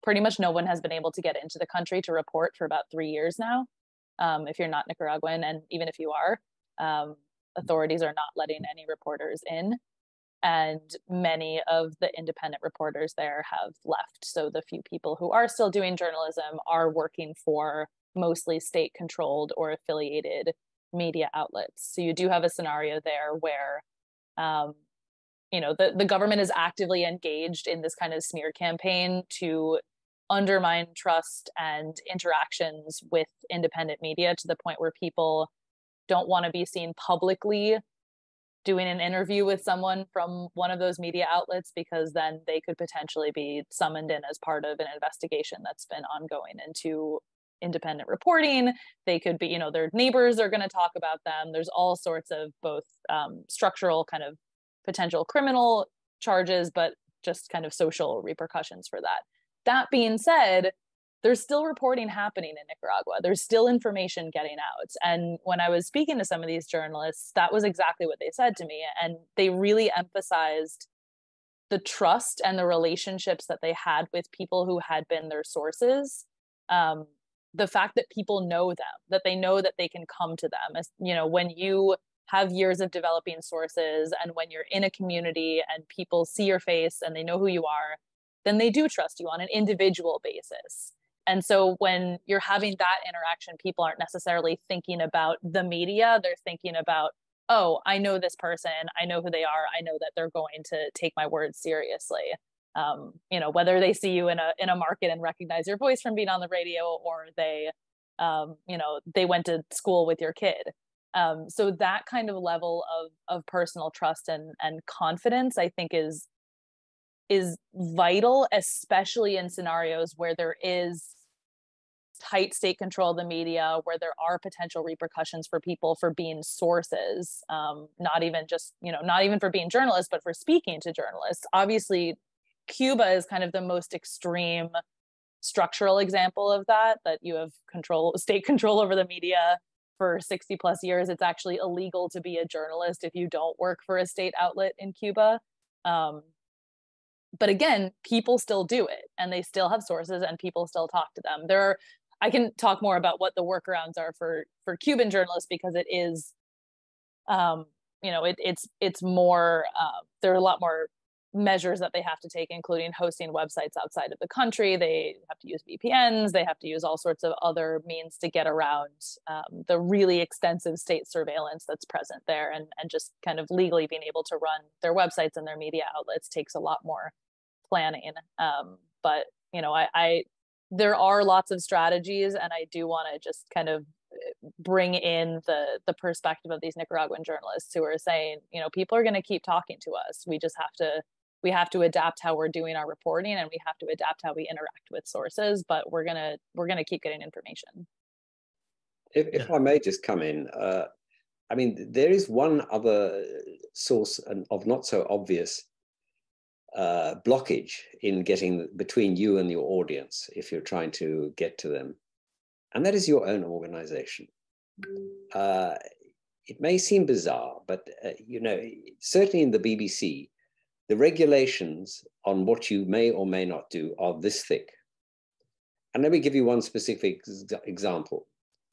E: pretty much no one has been able to get into the country to report for about 3 years now. If you're not Nicaraguan, and even if you are, authorities are not letting any reporters in. And many of the independent reporters there have left. So the few people who are still doing journalism are working for mostly state-controlled or affiliated media outlets. So you do have a scenario there where, the government is actively engaged in this kind of smear campaign to undermine trust and interactions with independent media, to the point where people don't want to be seen publicly doing an interview with someone from one of those media outlets, because then they could potentially be summoned in as part of an investigation that's been ongoing into independent reporting. They could be, their neighbors are going to talk about them. There's all sorts of both structural kind of potential criminal charges, but just kind of social repercussions for that. That being said, there's still reporting happening in Nicaragua. There's still information getting out. And when I was speaking to some of these journalists, that was exactly what they said to me. And they really emphasized the trust and the relationships that they had with people who had been their sources. The fact that people know them, that they know that they can come to them. As, when you have years of developing sources, and when you're in a community and people see your face and they know who you are, then they do trust you on an individual basis. And so when you're having that interaction, people aren't necessarily thinking about the media. They're thinking about, oh, I know this person. I know who they are. I know that they're going to take my words seriously. Whether they see you in a market and recognize your voice from being on the radio, or they went to school with your kid. So that kind of level of personal trust and confidence, I think, is vital, especially in scenarios where there is tight state control of the media, where there are potential repercussions for people for being sources, not even for being journalists, but for speaking to journalists. Obviously, Cuba is kind of the most extreme structural example of that you have state control over the media for 60 plus years. It's actually illegal to be a journalist if you don't work for a state outlet in Cuba. But again, people still do it, and they still have sources, and people still talk to them. I can talk more about what the workarounds are for Cuban journalists, because it is, it's more, there are a lot more measures that they have to take, including hosting websites outside of the country. They have to use VPNs. They have to use all sorts of other means to get around the really extensive state surveillance that's present there, and just kind of legally being able to run their websites and their media outlets takes a lot more planning. But there are lots of strategies, and I do want to just kind of bring in the perspective of these Nicaraguan journalists who are saying, people are going to keep talking to us. We just have to we have to adapt how we're doing our reporting, and we have to adapt how we interact with sources, but we're gonna keep getting information.
C: If I may just come in, I mean, there is one other source of not so obvious blockage in getting between you and your audience if you're trying to get to them, and that is your own organization. It may seem bizarre, but you know, certainly in the BBC, the regulations on what you may or may not do are this thick. And let me give you one specific example.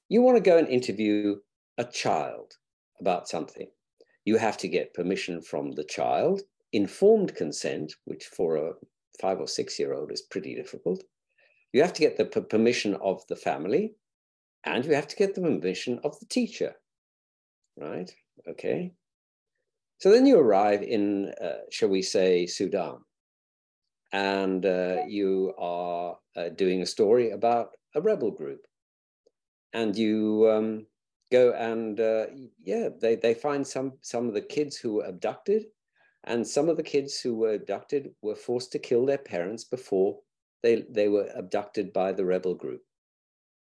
C: You want to go and interview a child about something. You have to get permission from the child, informed consent, which for a 5 or 6 year old is pretty difficult. You have to get the permission of the family, and you have to get the permission of the teacher, right? Okay. So then you arrive in, shall we say, Sudan, and you are doing a story about a rebel group. And you go and, yeah, they find some of the kids who were abducted, and some of the kids who were abducted were forced to kill their parents before they were abducted by the rebel group.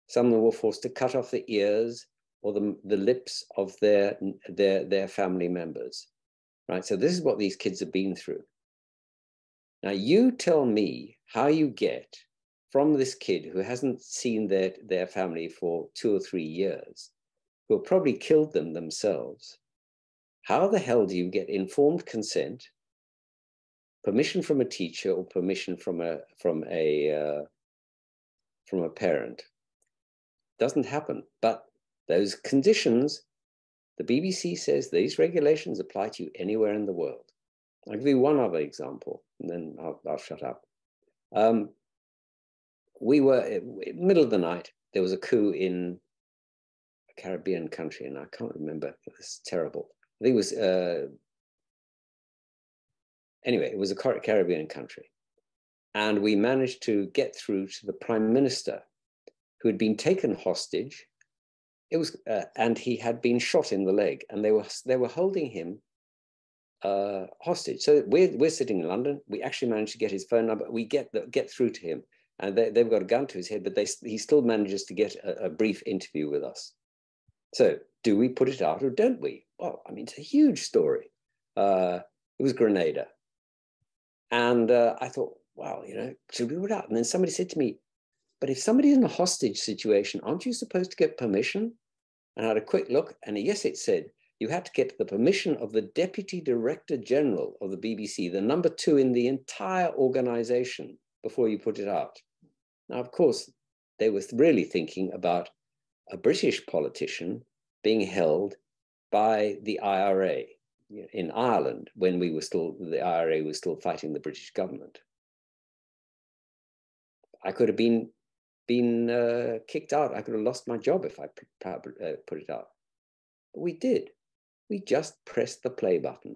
C: Some of them were forced to cut off the ears or the lips of their family members, right? So this is what these kids have been through. Now you tell me how you get from this kid who hasn't seen their family for 2 or 3 years, who have probably killed them themselves. How the hell do you get informed consent, permission from a teacher, or permission from a parent? Doesn't happen. But those conditions, the BBC says these regulations apply to you anywhere in the world. I'll give you one other example, and then I'll shut up. We were in the middle of the night. There was a coup in a Caribbean country, and I can't remember. It's terrible. I think it was, anyway, it was a Caribbean country. And we managed to get through to the Prime Minister, who had been taken hostage. It was, and he had been shot in the leg, and they were holding him hostage. So we're sitting in London. We actually managed to get his phone number. We get through to him, and they've got a gun to his head, but he still manages to get a brief interview with us. So do we put it out or don't we? Well, I mean, it's a huge story. It was Grenada. And I thought, wow, you know, should we put it out? And then somebody said to me, but if somebody's in a hostage situation, aren't you supposed to get permission? And I had a quick look, and yes, it said, you had to get the permission of the Deputy Director General of the BBC, the number 2 in the entire organization, before you put it out. Now, of course, they were really thinking about a British politician being held by the IRA in Ireland when the IRA was still fighting the British government. I could have been kicked out. I could have lost my job if I put it out. But we did. We just pressed the play button,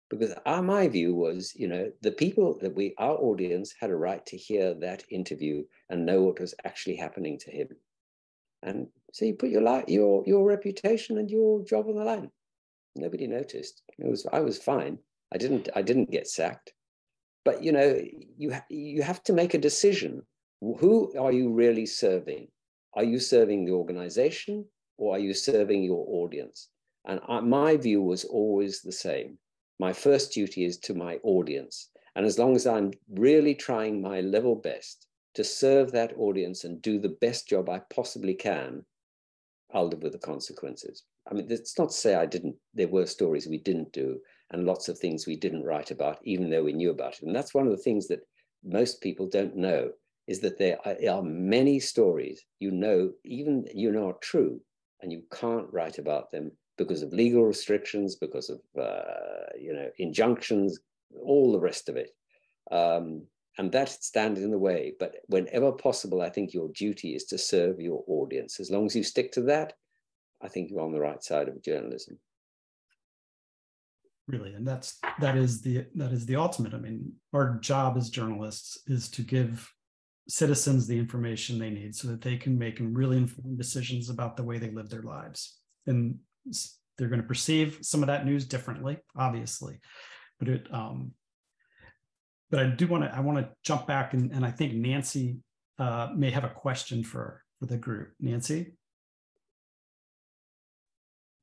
C: because my view was, you know, the people that our audience had a right to hear that interview and know what was actually happening to him. And so you put your reputation and your job on the line. Nobody noticed. I was fine. I didn't get sacked. But you know, you have to make a decision. Who are you really serving? Are you serving the organization, or are you serving your audience? And my view was always the same. My first duty is to my audience. And as long as I'm really trying my level best to serve that audience and do the best job I possibly can, I'll live with the consequences. I mean, it's not to say there were stories we didn't do and lots of things we didn't write about, even though we knew about it. And that's one of the things that most people don't know, is that there are many stories are true, and you can't write about them because of legal restrictions, because of injunctions, all the rest of it. And that stands in the way. But whenever possible, I think your duty is to serve your audience. As long as you stick to that, I think you're on the right side of journalism.
B: Really, and that is the ultimate. I mean, our job as journalists is to give citizens the information they need so that they can make really informed decisions about the way they live their lives. And they're going to perceive some of that news differently, obviously, but But I want to jump back, and I think Nancy may have a question for the group. Nancy?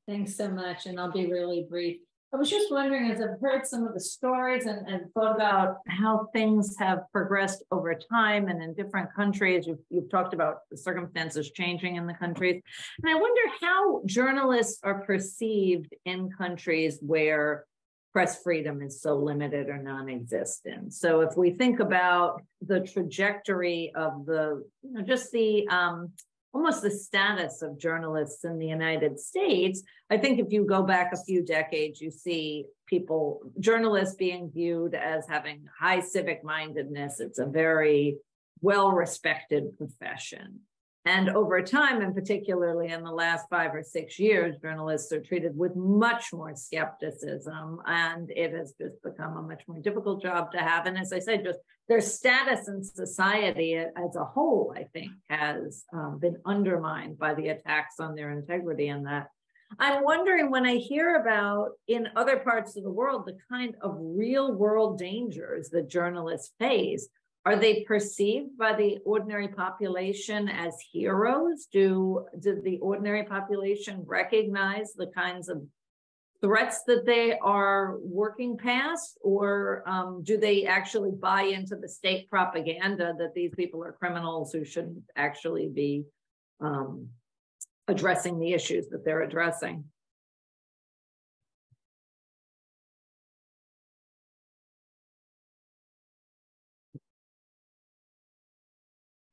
D: Thanks so much, and I'll be really brief. I was just wondering, as I've heard some of the stories and thought about how things have progressed over time and in different countries, you've talked about the circumstances changing in the countries. And I wonder how journalists are perceived in countries where press freedom is so limited or non-existent. So if we think about the trajectory of the, just the, almost the status of journalists in the United States, I think if you go back a few decades, you see journalists being viewed as having high civic mindedness. It's a very well-respected profession. And over time, and particularly in the last 5 or 6 years, journalists are treated with much more skepticism, and it has just become a much more difficult job to have. And as I said, just their status in society as a whole, I think, has been undermined by the attacks on their integrity and that. I'm wondering, when I hear about in other parts of the world, the kind of real world dangers that journalists face, are they perceived by the ordinary population as heroes? Do the ordinary population recognize the kinds of threats that they are working past, or do they actually buy into the state propaganda that these people are criminals who shouldn't actually be addressing the issues that they're addressing?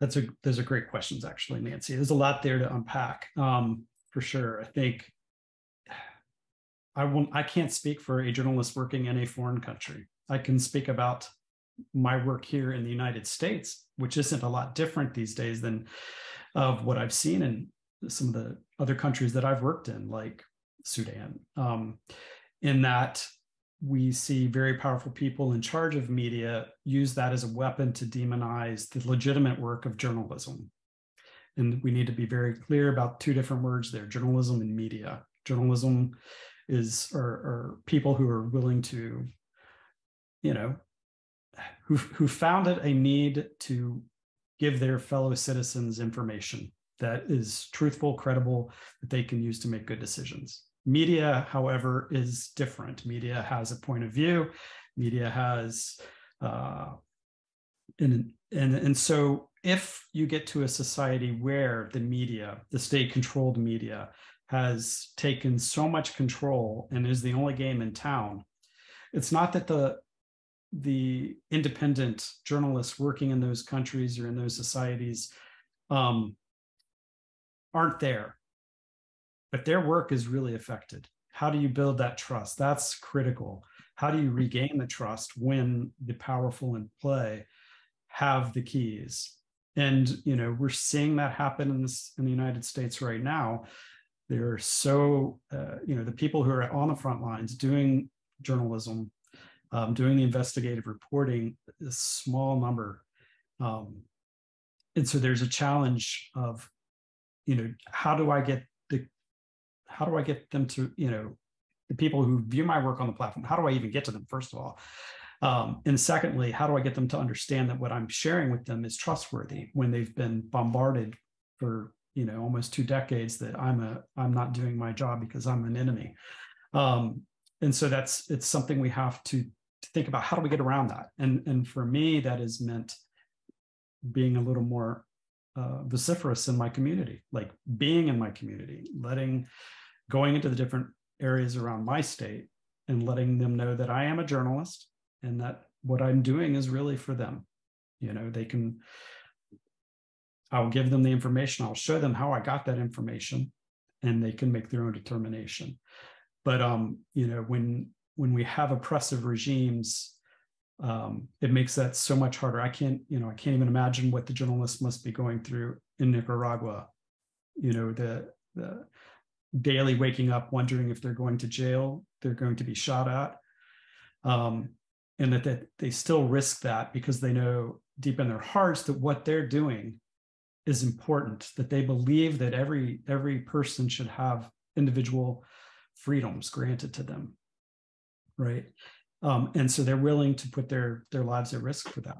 B: Those are great questions, actually, Nancy. There's a lot there to unpack, for sure. I think I can't speak for a journalist working in a foreign country. I can speak about my work here in the United States, which isn't a lot different these days than of what I've seen in some of the other countries that I've worked in, like Sudan, in that we see very powerful people in charge of media use that as a weapon to demonize the legitimate work of journalism. And we need to be very clear about two different words there: journalism and media. Journalism are people who are willing to, who founded a need to give their fellow citizens information that is truthful, credible, that they can use to make good decisions. Media, however, is different. Media has a point of view. Media has, and so if you get to a society where the media, the state-controlled media, has taken so much control and is the only game in town, it's not that the independent journalists working in those countries or in those societies aren't there, but their work is really affected. How do you build that trust? That's critical. How do you regain the trust when the powerful in play have the keys? And we're seeing that happen in the United States right now. There are the people who are on the front lines doing journalism, doing the investigative reporting, a small number. And so there's a challenge of, how do I get them to, the people who view my work on the platform, how do I even get to them, first of all? And secondly, how do I get them to understand that what I'm sharing with them is trustworthy when they've been bombarded for, almost 2 decades that I'm not doing my job because I'm an enemy. And so it's something we have to think about. How do we get around that? And for me, that has meant being a little more vociferous in my community, like being in my community, going into the different areas around my state and letting them know that I am a journalist and that what I'm doing is really for them. I'll give them the information. I'll show them how I got that information, and they can make their own determination. But when we have oppressive regimes, it makes that so much harder. I can't even imagine what the journalists must be going through in Nicaragua. The daily waking up, wondering if they're going to jail, they're going to be shot at, and that they still risk that because they know deep in their hearts that what they're doing is important, that they believe that every person should have individual freedoms granted to them, right? And so they're willing to put their lives at risk for that.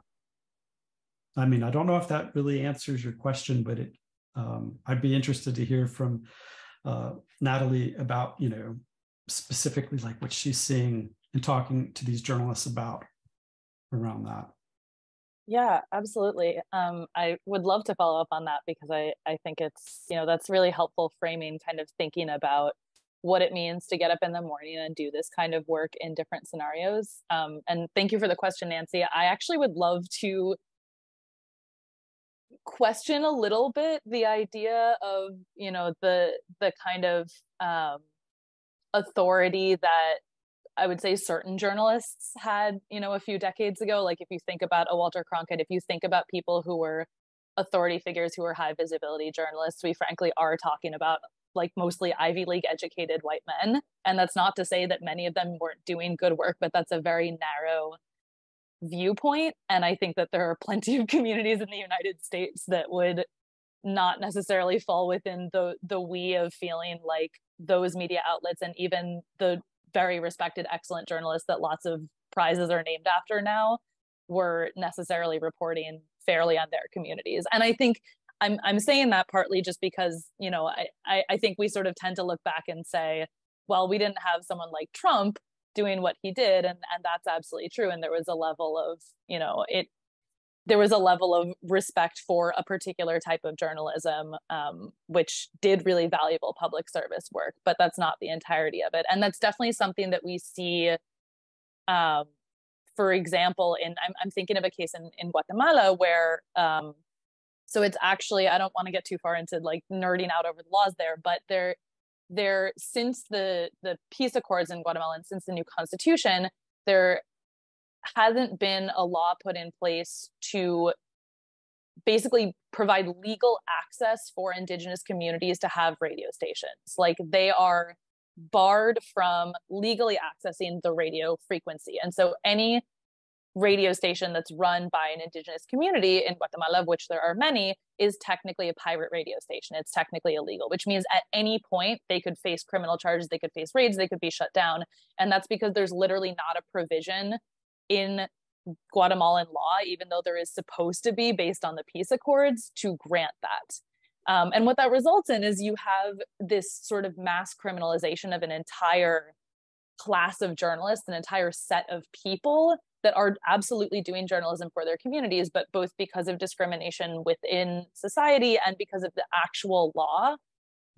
B: I mean, I don't know if that really answers your question, but I'd be interested to hear from Natalie about, you know, specifically like what she's seeing and talking to these journalists about around that.
E: Yeah, absolutely. I would love to follow up on that because I think it's, you know, that's really helpful framing, kind of thinking about what it means to get up in the morning and do this kind of work in different scenarios. And thank you for the question, Nancy. I actually would love to question a little bit the idea of, you know, the kind of authority that I would say certain journalists had, you know, a few decades ago. Like if you think about a Walter Cronkite, if you think about people who were authority figures who were high visibility journalists, we frankly are talking about like mostly Ivy League educated white men. And that's not to say that many of them weren't doing good work, but that's a very narrow viewpoint. And I think that there are plenty of communities in the United States that would not necessarily fall within the we of feeling like those media outlets and even the very respected, excellent journalists that lots of prizes are named after now were necessarily reporting fairly on their communities. And I think I'm saying that partly just because, you know, I think we sort of tend to look back and say, well, we didn't have someone like Trump doing what he did. And that's absolutely true. And there was a level of, you know, there was a level of respect for a particular type of journalism, which did really valuable public service work, but that's not the entirety of it. And that's definitely something that we see, for example, I'm thinking of a case in Guatemala where, so it's actually, I don't want to get too far into like nerding out over the laws there, but there since the peace accords in Guatemala and since the new constitution, there hasn't been a law put in place to basically provide legal access for indigenous communities to have radio stations. Like they are barred from legally accessing the radio frequency. And so any radio station that's run by an indigenous community in Guatemala, of which there are many, is technically a pirate radio station. It's technically illegal, which means at any point they could face criminal charges, they could face raids, they could be shut down. And that's because there's literally not a provision in Guatemalan law, even though there is supposed to be based on the peace accords, to grant that. And what that results in is you have this sort of mass criminalization of an entire class of journalists, an entire set of people that are absolutely doing journalism for their communities, but both because of discrimination within society and because of the actual law,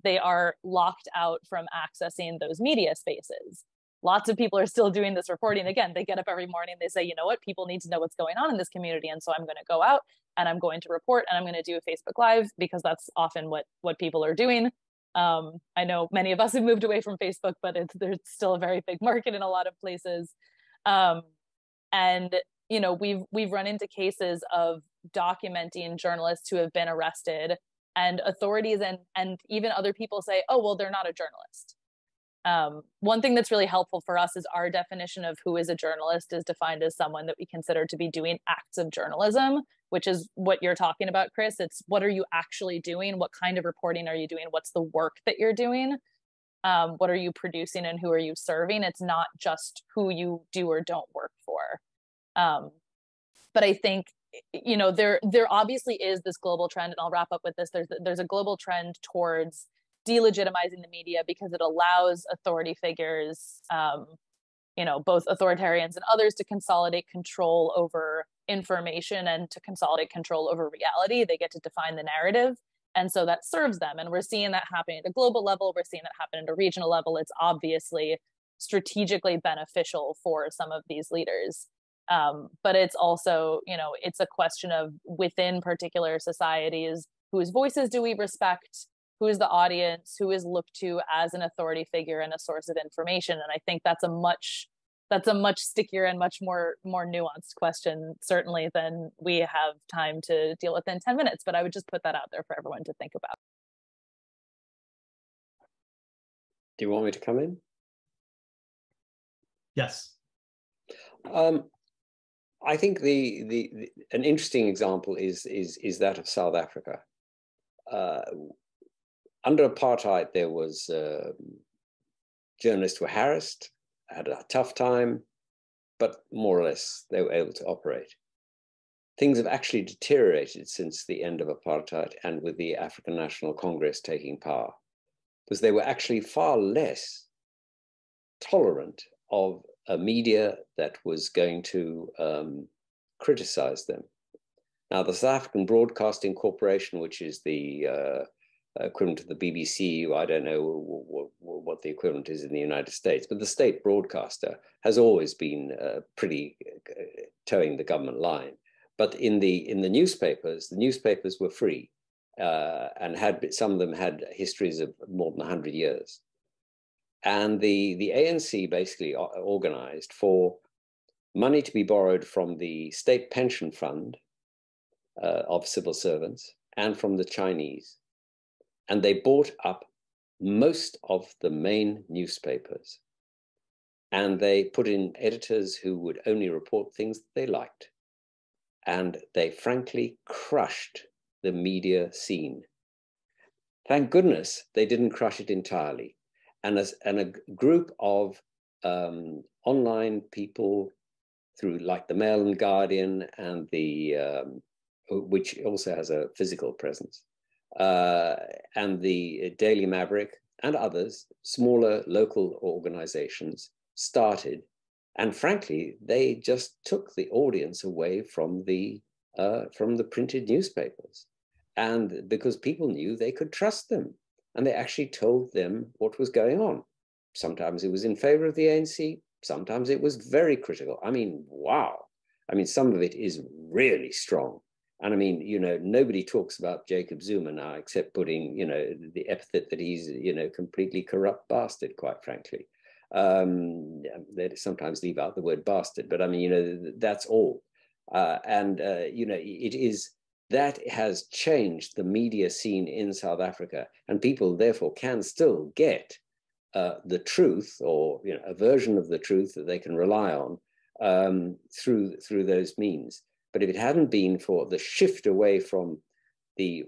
E: they are locked out from accessing those media spaces. Lots of people are still doing this reporting. Again, they get up every morning, they say, you know what, people need to know what's going on in this community. And so I'm going to go out and I'm going to report and I'm going to do a Facebook Live because that's often what people are doing. I know many of us have moved away from Facebook, but there's still a very big market in a lot of places. And, you know, we've run into cases of documenting journalists who have been arrested, and authorities and even other people say, oh, well, they're not a journalist. One thing that's really helpful for us is our definition of who is a journalist is defined as someone that we consider to be doing acts of journalism, which is what you're talking about, Chris. It's what are you actually doing? What kind of reporting are you doing? What's the work that you're doing? What are you producing and who are you serving? It's not just who you do or don't work for. But I think, you know, there obviously is this global trend, and I'll wrap up with this. There's a global trend towards delegitimizing the media because it allows authority figures, you know, both authoritarians and others, to consolidate control over information and to consolidate control over reality. They get to define the narrative. And so that serves them. And we're seeing that happening at a global level. We're seeing that happen at a regional level. It's obviously strategically beneficial for some of these leaders. But it's also, you know, it's a question of within particular societies, whose voices do we respect? Who is the audience? Who is looked to as an authority figure and a source of information? And I think that's a much stickier and much more nuanced question, certainly, than we have time to deal with in 10 minutes. But I would just put that out there for everyone to think about.
C: Do you want me to come in?
B: Yes.
C: I think an interesting example is that of South Africa. Under apartheid, there was journalists were harassed, had a tough time, but more or less they were able to operate. Things have actually deteriorated since the end of apartheid and with the African National Congress taking power, because they were actually far less tolerant of a media that was going to criticize them. Now, the South African Broadcasting Corporation, which is the equivalent to the BBC, I don't know what the equivalent is in the United States, but the state broadcaster has always been pretty towing the government line. But in the newspapers, the newspapers were free and some of them had histories of more than 100 years. And the ANC basically organized for money to be borrowed from the state pension fund of civil servants and from the Chinese. And they bought up most of the main newspapers. And they put in editors who would only report things that they liked. And they frankly crushed the media scene. Thank goodness they didn't crush it entirely. And a group of online people through like the Mail and Guardian and which also has a physical presence, and the Daily Maverick and others, smaller local organizations started. And frankly, they just took the audience away from the printed newspapers. And because people knew they could trust them, and they actually told them what was going on. Sometimes it was in favor of the ANC, sometimes it was very critical. I mean, wow. I mean, some of it is really strong. And I mean, you know, nobody talks about Jacob Zuma now except putting, you know, the epithet that he's, you know, completely corrupt bastard, quite frankly. They sometimes leave out the word bastard, but I mean, you know, that's all. You know, that has changed the media scene in South Africa, and people therefore can still get the truth, or, you know, a version of the truth that they can rely on through those means. But if it hadn't been for the shift away from the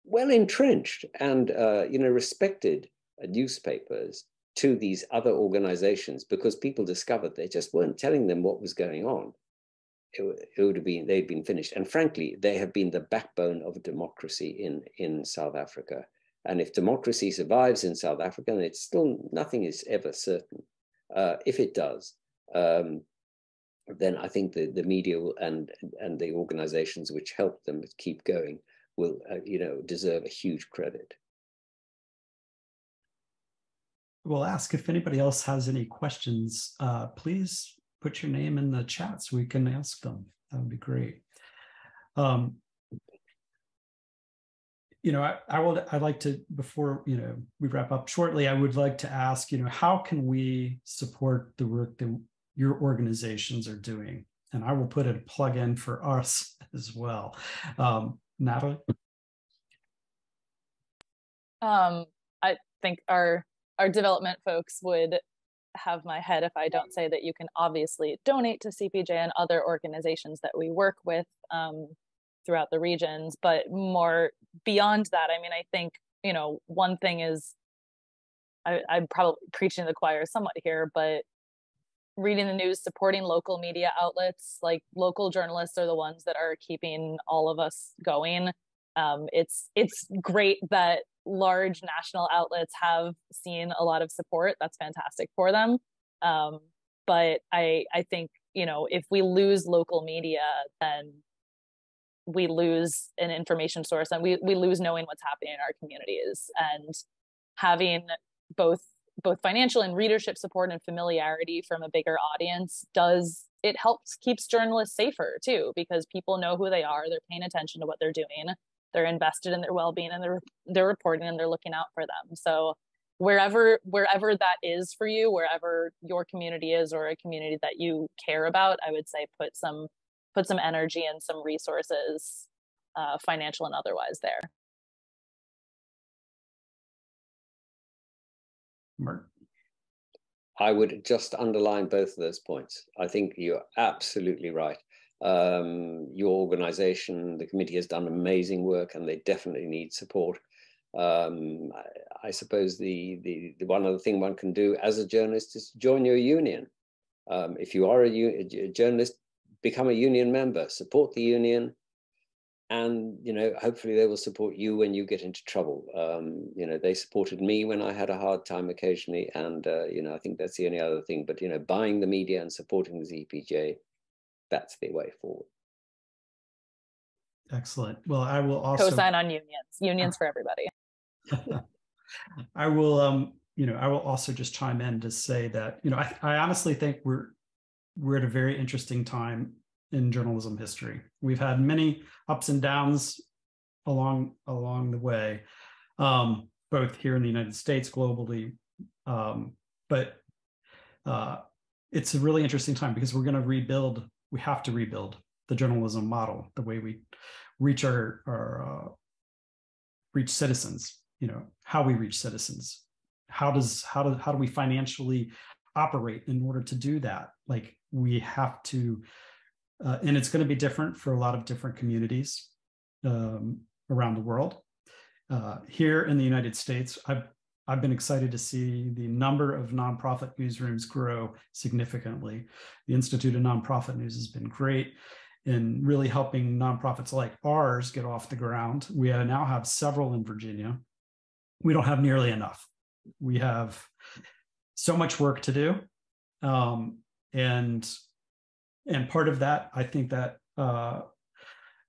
C: well-entrenched and you know, respected newspapers to these other organizations, because people discovered they just weren't telling them what was going on, it would have been, they'd been finished. And frankly, they have been the backbone of democracy in South Africa. And if democracy survives in South Africa, and it's still, nothing is ever certain. If it does, then I think the media and the organizations which help them keep going will, you know, deserve a huge credit.
B: We'll ask if anybody else has any questions. Please put your name in the chat so we can ask them. That would be great. You know, I'd like to, before, you know, we wrap up shortly, I would like to ask, you know, how can we support the work that your organizations are doing? And I will put a plug in for us as well. Natalie?
E: I think our development folks would have my head if I don't say that you can obviously donate to CPJ and other organizations that we work with throughout the regions, but more beyond that, I mean, I think, you know, one thing is, I'm probably preaching to the choir somewhat here, but reading the news, supporting local media outlets, like local journalists are the ones that are keeping all of us going. It's great that large national outlets have seen a lot of support. That's fantastic for them. But I think, you know, if we lose local media, then we lose an information source, and we lose knowing what's happening in our communities. And having both financial and readership support and familiarity from a bigger audience keeps journalists safer too, because people know who they are, they're paying attention to what they're doing, they're invested in their well-being, and they're reporting and they're looking out for them. So wherever that is for you, wherever your community is, or a community that you care about, I would say put some energy and some resources, financial and otherwise, there.
B: Mark?
C: I would just underline both of those points. I think you're absolutely right. Your organization, the committee, has done amazing work, and they definitely need support. I suppose the one other thing one can do as a journalist is join your union. If you are a journalist, become a union member, support the union, and hopefully they will support you when you get into trouble. They supported me when I had a hard time occasionally, and I think that's the only other thing. But buying the media and supporting the ZPJ, that's the way forward.
B: Excellent. Well, I will also
E: co-sign on unions for everybody.
B: I will I will also just chime in to say that I honestly think we're at a very interesting time in journalism history. We've had many ups and downs along the way, both here in the United States, globally, but it's a really interesting time because we're going to rebuild. We have to rebuild the journalism model, the way we reach reach citizens. How we reach citizens. How do we financially operate in order to do that? Like we have to. And it's going to be different for a lot of different communities around the world. Here in the United States, I've been excited to see the number of nonprofit newsrooms grow significantly. The Institute of Nonprofit News has been great in really helping nonprofits like ours get off the ground. We now have several in Virginia. We don't have nearly enough. We have so much work to do. And part of that, I think that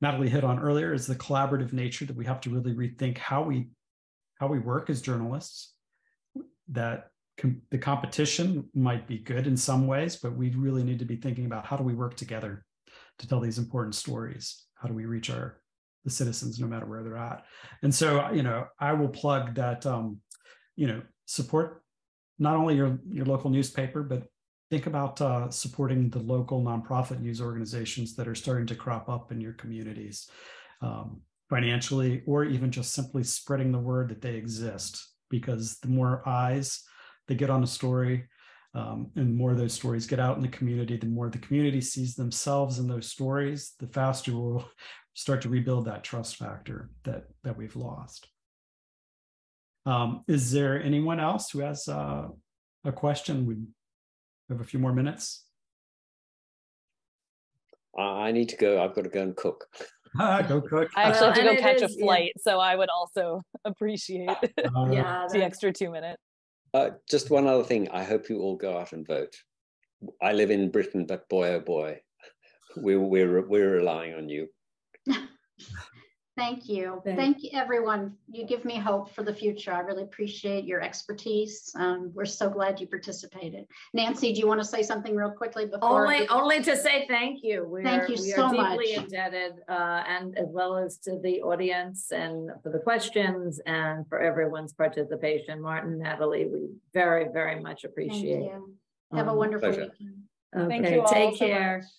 B: Natalie hit on earlier, is the collaborative nature that we have to really rethink how we work as journalists. That the competition might be good in some ways, but we really need to be thinking about how do we work together to tell these important stories? How do we reach the citizens no matter where they're at? And so, I will plug that, support not only your local newspaper, but think about supporting the local nonprofit news organizations that are starting to crop up in your communities, financially, or even just simply spreading the word that they exist. Because the more eyes they get on a story, and the more those stories get out in the community, the more the community sees themselves in those stories, the faster we'll start to rebuild that trust factor that we've lost. Is there anyone else who has a question? We have a few more minutes.
C: I need to go. I've got to go and cook.
B: Go cook.
E: I actually have to go catch a flight, so I would also appreciate the extra 2 minutes.
C: Just one other thing. I hope you all go out and vote. I live in Britain, but boy, oh boy, we're relying on you.
A: Thank you. Thank you, everyone. You give me hope for the future. I really appreciate your expertise. We're so glad you participated. Nancy, do you want to say something real quickly before?
D: Only to say thank you.
A: Thank you so much.
D: We are deeply indebted, and as well as to the audience and for the questions and for everyone's participation. Martin, Natalie, we very, very much appreciate it.
A: Have a wonderful
C: pleasure.
A: weekend.
D: Okay,
E: Thank you all
D: take
E: so
D: care.
E: much.